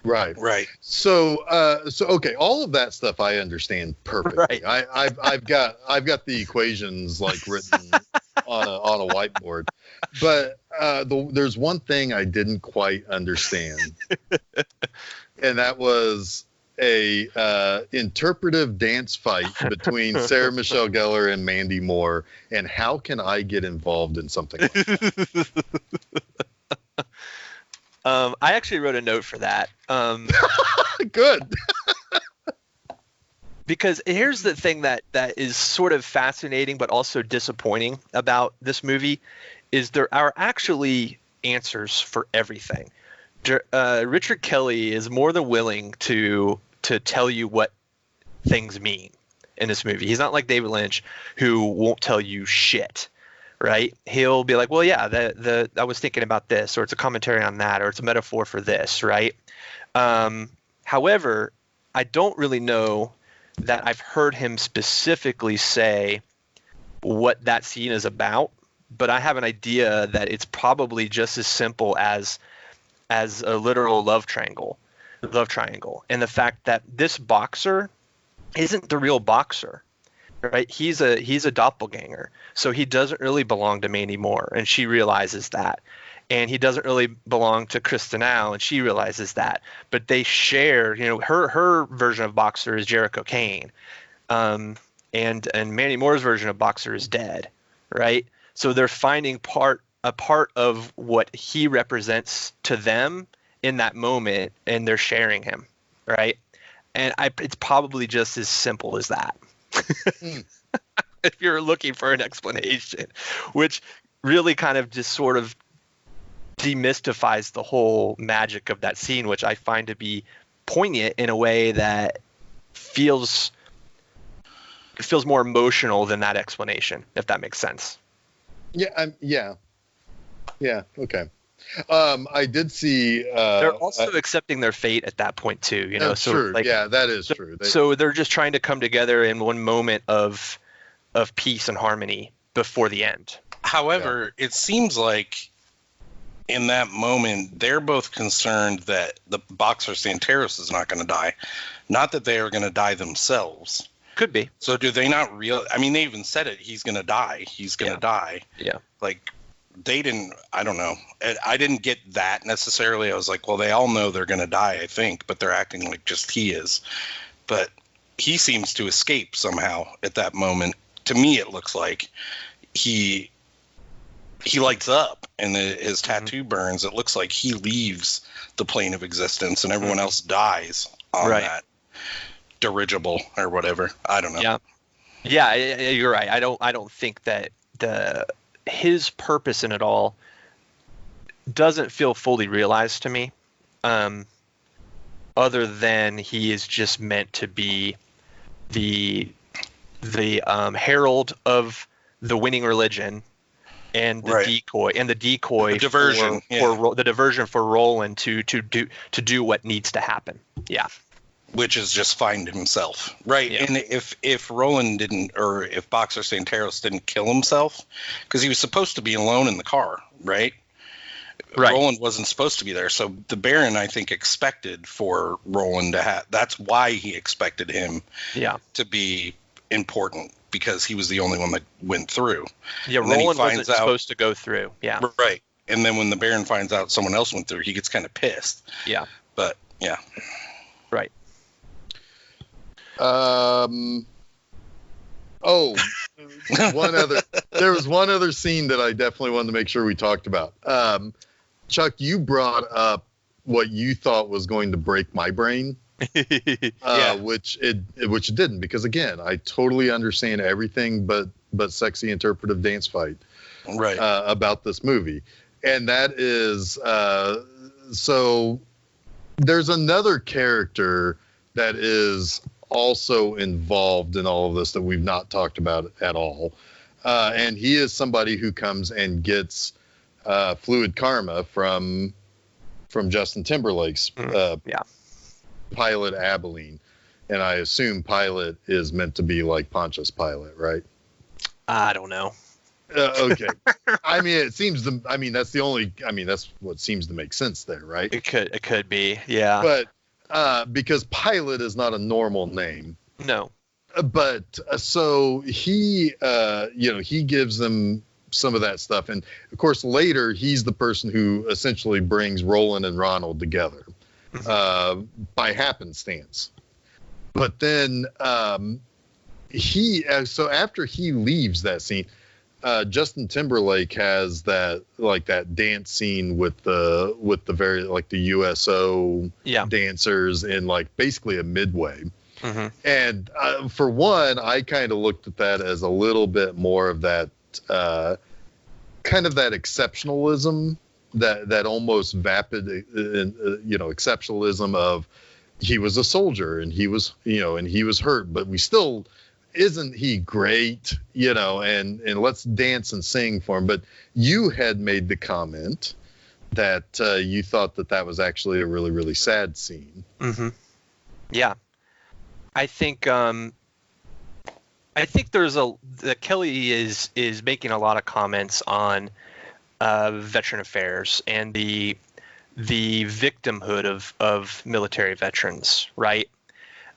Right. Right. So okay, all of that stuff I understand perfectly. Right. I've got the equations like written on a whiteboard, but there's one thing I didn't quite understand, and that was a interpretive dance fight between Sarah Michelle Gellar and Mandy Moore, and how can I get involved in something like that? I actually wrote a note for that. Good. Because here's the thing that is sort of fascinating but also disappointing about this movie is there are actually answers for everything. Richard Kelly is more than willing to tell you what things mean in this movie. He's not like David Lynch, who won't tell you shit, right? He'll be like, well, yeah, I was thinking about this, or it's a commentary on that, or it's a metaphor for this, right? However, I don't really know that I've heard him specifically say what that scene is about, but I have an idea that it's probably just as simple as a literal love triangle, and the fact that this boxer isn't the real boxer, right? He's a doppelganger, so he doesn't really belong to Mandy Moore, and she realizes that. And he doesn't really belong to Kristen Now, and she realizes that. But they share, her version of Boxer is Jericho Kane, and Mandy Moore's version of Boxer is dead, right? So they're finding a part of what he represents to them in that moment, and they're sharing him, right? And it's probably just as simple as that. If you're looking for an explanation, which really kind of just sort of demystifies the whole magic of that scene, which I find to be poignant in a way that feels more emotional than that explanation, if that makes sense. Yeah. Okay. I did see. They're also accepting their fate at that point too. That's so true. like, Yeah, that is true. So they're just trying to come together in one moment of peace and harmony before the end. However, it seems like in that moment, they're both concerned that the boxer Santeros is not going to die, not that they are going to die themselves. Could be. So do they not I mean, they even said it. He's going to die. He's going to die. Yeah. Like, they didn't, I don't know. I didn't get that necessarily. I was like, well, they all know they're going to die, I think, but they're acting like just he is. But he seems to escape somehow at that moment. To me, it looks like he lights up and his tattoo burns. It looks like he leaves the plane of existence and everyone else dies on that dirigible or whatever. I don't know. Yeah, you're right. I don't think that his purpose in it all doesn't feel fully realized to me. Other than he is just meant to be the herald of the winning religion, and the Right. decoy The diversion, the diversion for Roland to do what needs to happen. Yeah. Which is just find himself, right? Yeah. And if Roland didn't, or if Boxer Santeros didn't kill himself, because he was supposed to be alone in the car, right? Right. Roland wasn't supposed to be there, so the Baron, I think, expected for Roland to have. That's why he expected him to be important, because he was the only one that went through. Yeah, And then he Roland wasn't finds out- supposed to go through. Yeah. Right. And then when the Baron finds out someone else went through, he gets kind of pissed. Yeah. But yeah. Right. Oh, there was one other scene that I definitely wanted to make sure we talked about. Chuck, you brought up what you thought was going to break my brain, which it didn't, because again, I totally understand everything but sexy interpretive dance fight Right. about this movie, and that is so there's another character that is also involved in all of this that we've not talked about at all. And he is somebody who comes and gets fluid karma from Justin Timberlake's pilot Abilene. And I assume pilot is meant to be like Pontius Pilate, right? I don't know. Okay. I mean, that's what seems to make sense there, right? It could be. Yeah. But because Pilate is not a normal name. No. But so he gives them some of that stuff. And of course, later he's the person who essentially brings Roland and Ronald together by happenstance. But then so after he leaves that scene, Justin Timberlake has that dance scene with the very like the USO dancers in like basically a midway. Mm-hmm. And for one, I kind of looked at that as a little bit more of that kind of that exceptionalism, that almost vapid, exceptionalism of he was a soldier and he was hurt, but we still, isn't he great, and let's dance and sing for him. But you had made the comment that you thought that was actually a really, really sad scene. Mm-hmm. Yeah. I think there's Kelly is making a lot of comments on veteran affairs and the victimhood of military veterans, right?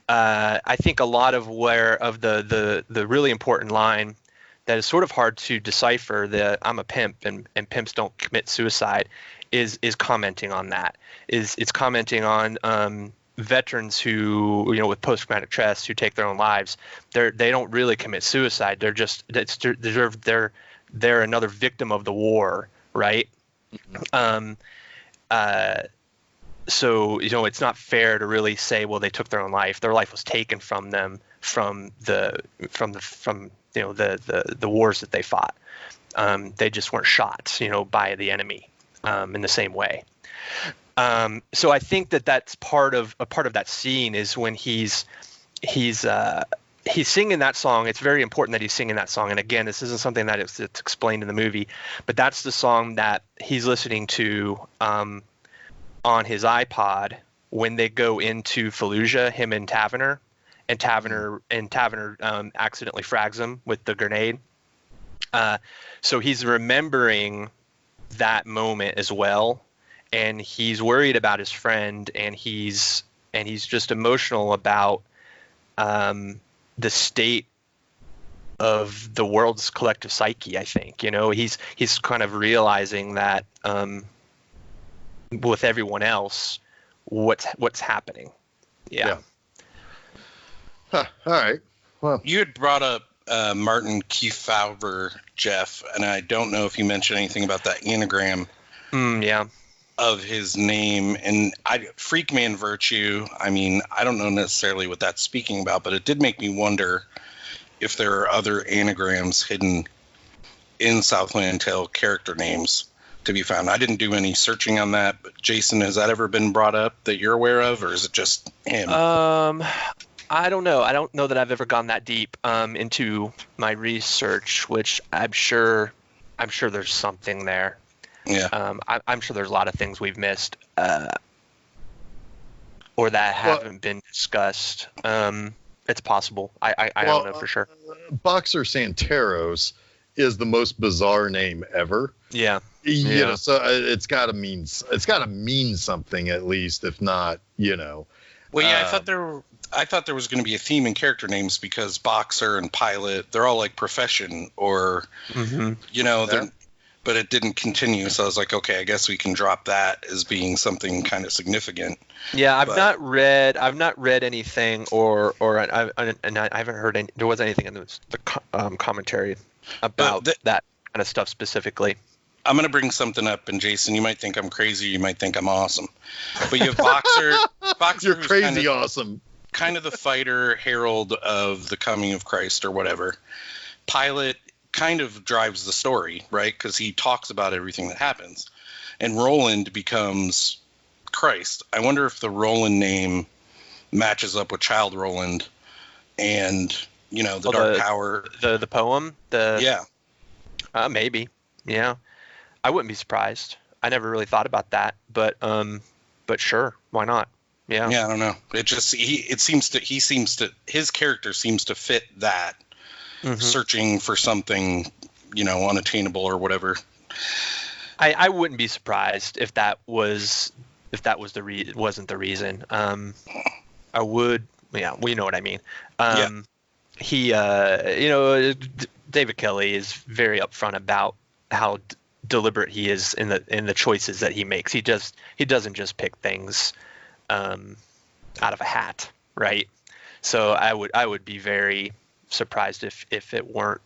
I think a lot of the really important line that is sort of hard to decipher, that I'm a pimp and pimps don't commit suicide, is commenting on that. It's commenting on veterans who, with post-traumatic stress, who take their own lives. They don't really commit suicide. They're another victim of the war, right? Mm-hmm. So it's not fair to really say, well, they took their own life. Their life was taken from them from the wars that they fought. They just weren't shot, by the enemy in the same way. So I think that's part of that scene is when he's singing that song. It's very important that he's singing that song. And again, this isn't something that it's explained in the movie, but that's the song that he's listening to on his iPod when they go into Fallujah, him and Taverner, and Taverner accidentally frags him with the grenade. So he's remembering that moment as well. And he's worried about his friend, and he's just emotional about the state of the world's collective psyche. I think he's kind of realizing that with everyone else, what's happening. Yeah. Huh, all right. Well, You had brought up Martin Kefauver, Jeff, and I don't know if you mentioned anything about that anagram. Yeah. Of his name, and Freakman Virtue, I mean, I don't know necessarily what that's speaking about, but it did make me wonder if there are other anagrams hidden in Southland Tale character names to be found. I didn't do any searching on that, but Jason, has that ever been brought up that you're aware of, or is it just him? I don't know. I don't know that I've ever gone that deep into my research, which I'm sure there's something there. Yeah. I'm sure there's a lot of things we've missed or that haven't been discussed. It's possible. I don't know for sure. Boxer Santeros is the most bizarre name ever. Yeah. You know, so it's got to mean something at least, if not, you know. Well, yeah, I thought there was going to be a theme in character names because boxer and pilot, they're all like profession or, you know, but it didn't continue. So I was like, okay, I guess we can drop that as being something kind of significant. Yeah, I've not read anything or I haven't heard any. There wasn't anything in the commentary about that kind of stuff specifically. I'm going to bring something up, and Jason, you might think I'm crazy, you might think I'm awesome, but you have Boxer. You're crazy awesome. Kind of the fighter herald of the coming of Christ or whatever. Pilot kind of drives the story, right? Because he talks about everything that happens. And Roland becomes Christ. I wonder if the Roland name matches up with Child Roland and, you know, the Dark Tower. The poem? Yeah. Maybe. Yeah. I wouldn't be surprised. I never really thought about that, but sure, why not? Yeah. Yeah, I don't know. It just his character seems to fit that. Searching for something, you know, unattainable or whatever. I wouldn't be surprised if that wasn't the reason. I would, yeah, well, you know what I mean. He, you know, David Kelly is very upfront about how deliberate he is in the choices that he makes. He doesn't just pick things out of a hat, right? So I would be very surprised if it weren't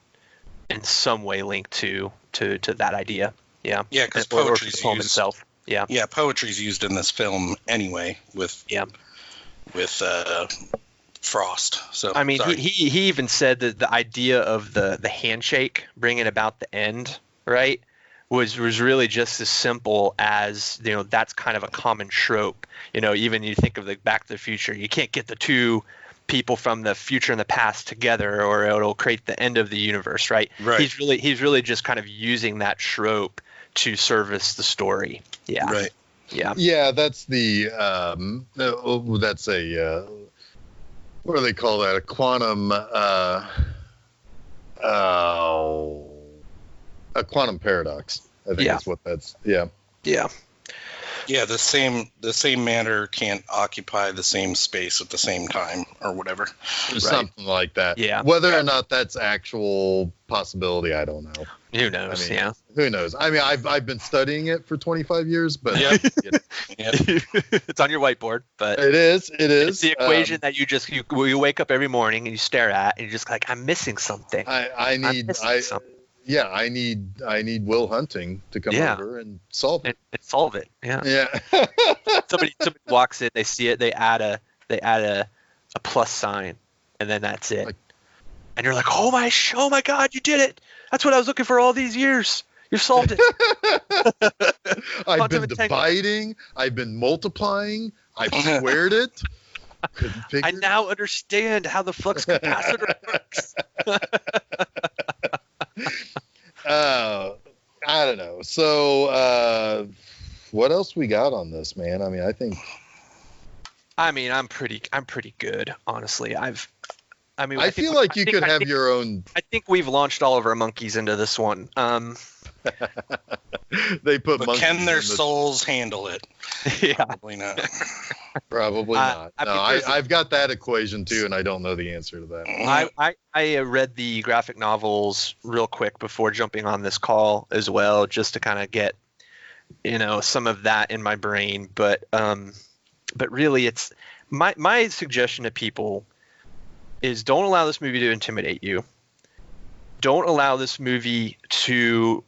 in some way linked to that idea. Yeah. Yeah, because poetry's the poem used itself. Yeah. Yeah, poetry's used in this film anyway with Frost. So I mean, he even said that the idea of the handshake bringing about the end, right, was really just as simple as, you know, that's kind of a common trope. You know, even you think of the Back to the Future, you can't get the two people from the future and the past together or it'll create the end of the universe, right? Right. He's really just kind of using that trope to service the story. Yeah. Right. Yeah. Yeah, that's that's a what do they call that? A quantum a quantum paradox. I think that's what that's. Yeah. Yeah. Yeah, the same matter can't occupy the same space at the same time or whatever. Something like that. Yeah. Whether or not that's actual possibility, I don't know. Who knows? I mean, who knows? I mean, I've been studying it for 25 years, but Yep. It's on your whiteboard, but it is. It's the equation that you wake up every morning and you stare at, and you're just like, I'm missing something. I need Will Hunting to come over and solve it. And solve it. Yeah. Yeah. somebody walks in, they see it, they add a plus sign, and then that's it. And you're like, oh my God, you did it! That's what I was looking for all these years. You solved it. I've been dividing. I've been multiplying. I've squared it. Couldn't figure I now understand how the flux capacitor works. I don't know. So, what else we got on this, man? I mean, I'm pretty good, honestly. I feel like you could have your own. I think we've launched all of our monkeys into this one. They put. But can their souls handle it? Yeah. Probably not. Probably not. I No, mean, I've got that equation too, and I don't know the answer to that. I read the graphic novels real quick before jumping on this call as well, just to kind of get, you know, some of that in my brain. But really, it's my suggestion to people is don't allow this movie to intimidate you. Don't allow this movie to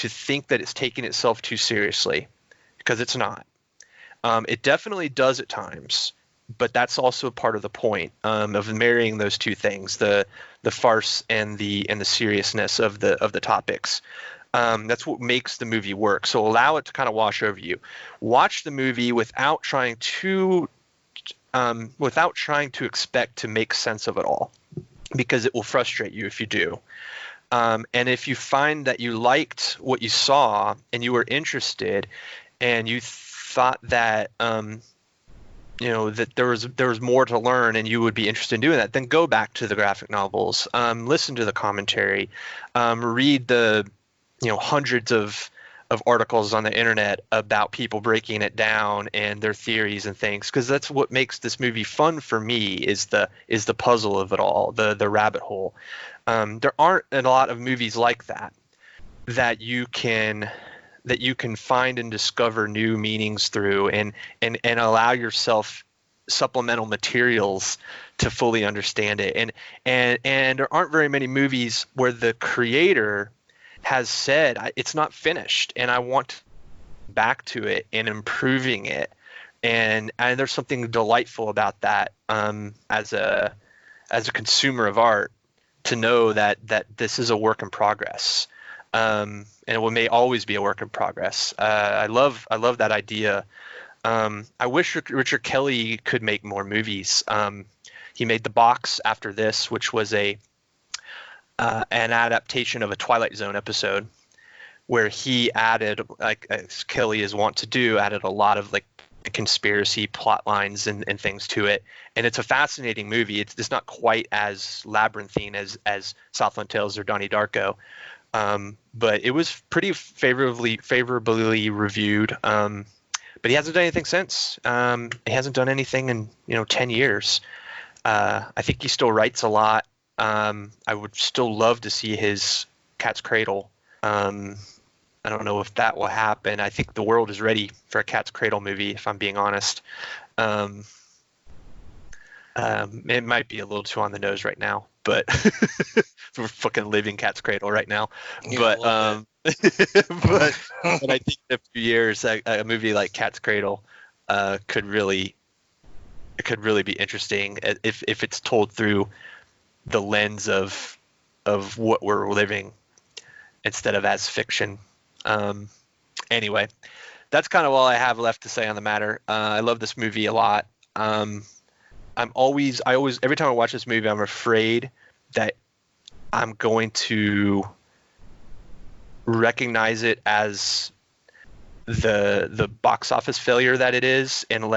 think that it's taking itself too seriously, because it's not. It definitely does at times, but that's also part of the point of marrying those two things, the farce and the seriousness of the topics. That's what makes the movie work. So allow it to kind of wash over you. Watch the movie without trying too without trying to expect to make sense of it all, because it will frustrate you if you do. And if you find that you liked what you saw and you were interested, and you thought that that there was more to learn and you would be interested in doing that, then go back to the graphic novels, listen to the commentary, read the hundreds of articles on the internet about people breaking it down and their theories and things, because that's what makes this movie fun for me, is the puzzle of it all, the rabbit hole. There aren't a lot of movies like that you can find and discover new meanings through, and allow yourself supplemental materials to fully understand it. And there aren't very many movies where the creator has said, it's not finished and I want back to it and improving it. And there's something delightful about that, as a consumer of art, to know that this is a work in progress. And it may always be a work in progress. I love that idea. I wish Richard Kelly could make more movies. He made The Box after this, which was an adaptation of a Twilight Zone episode, where he added, like as Kelly is wont to do, added a lot of like conspiracy plot lines and things to it. And it's a fascinating movie. It's not quite as labyrinthine as Southland Tales or Donnie Darko. But it was pretty favorably reviewed. But he hasn't done anything since. He hasn't done anything in 10 years. I think he still writes a lot. I would still love to see his Cat's Cradle. I don't know if that will happen. I think the world is ready for a Cat's Cradle movie, if I'm being honest. It might be a little too on the nose right now, but we're fucking living Cat's Cradle right now. Yeah, but but I think in a few years, a movie like Cat's Cradle could really be interesting if it's told through the lens of what we're living instead of as fiction. Anyway, that's kind of all I have left to say on the matter. I love this movie a lot. I always, every time I watch this movie, I'm afraid that I'm going to recognize it as the box office failure that it is, and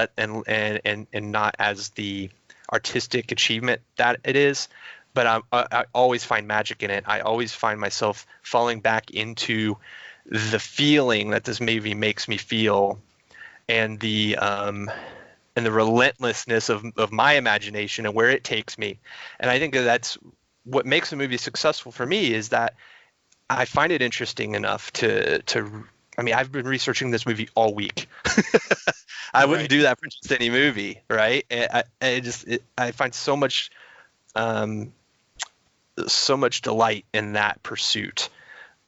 not as the artistic achievement that it is. But I always find magic in it. I always find myself falling back into the feeling that this movie makes me feel, and the relentlessness of my imagination and where it takes me. And I think that's what makes a movie successful for me, is that I find it interesting enough to I mean, I've been researching this movie all week. I wouldn't do that for just any movie, right? I find so much delight in that pursuit.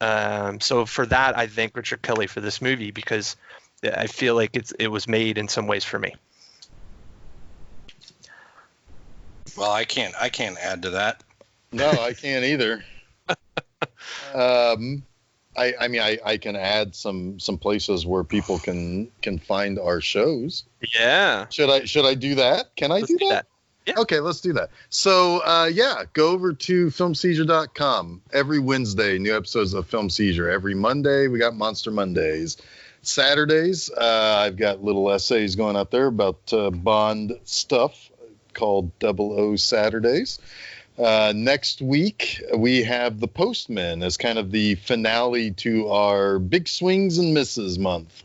So for that, I thank Richard Kelly for this movie, because I feel like it was made in some ways for me. Well, I can't add to that. No, I can't either. I mean, I can add some places where people can find our shows. Yeah. Should I do that? Can I do that? Yeah. Okay, let's do that. So, go over to filmseizure.com. Every Wednesday, new episodes of Film Seizure. Every Monday, we got Monster Mondays. Saturdays, I've got little essays going out there about Bond stuff called 00 Saturdays. Next week, we have The Postman as kind of the finale to our Big Swings and Misses month.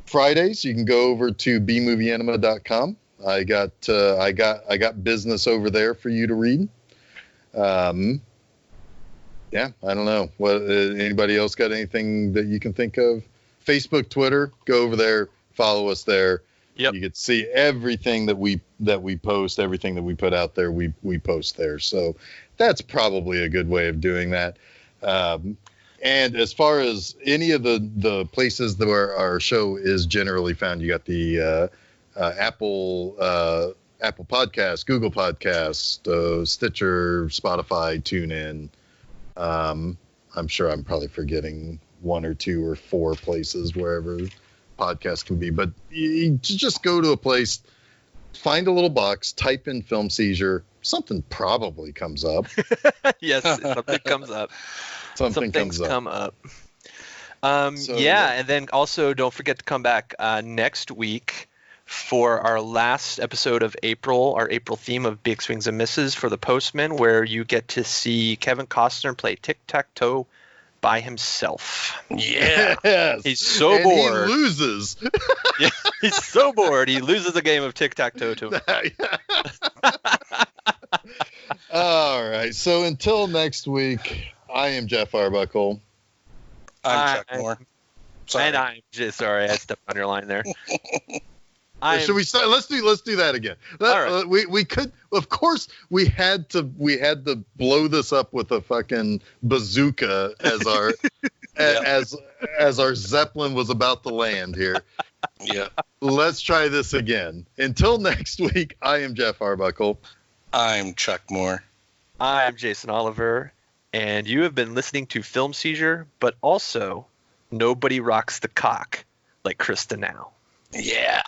Fridays, you can go over to bmovieanima.com. I got business over there for you to read. I don't know. What anybody else got anything that you can think of? Facebook, Twitter, go over there, follow us there. Yep. You can see everything that we post, everything that we put out there, we post there. So that's probably a good way of doing that. And as far as any of the places where our show is generally found, you got the Apple Podcast, Google Podcast, Stitcher, Spotify, TuneIn. I'm sure I'm probably forgetting one or two or four places wherever podcast can be. But you just go to a place, find a little box, type in Film Seizure. Something probably comes up. Yes, something comes up. Some Something things comes up. come up. So, And then also don't forget to come back next week for our last episode of April, our April theme of Big Swings and Misses for The Postman, where you get to see Kevin Costner play tic-tac-toe by himself. Yeah. Yes. He's so And bored. he loses. Yeah, he's so bored. He loses a game of tic-tac-toe to him. All right. So until next week, I am Jeff Arbuckle. I'm Chuck Moore. Sorry. And I'm just sorry, I stepped on your line there. Should we start? Let's do that again. All right. We could, of course, we had to blow this up with a fucking bazooka as our as our Zeppelin was about to land here. Yeah. Let's try this again. Until next week, I am Jeff Arbuckle. I'm Chuck Moore. I'm Jason Oliver, and you have been listening to Film Seizure, but also Nobody Rocks the Cock like Krista now. Yeah.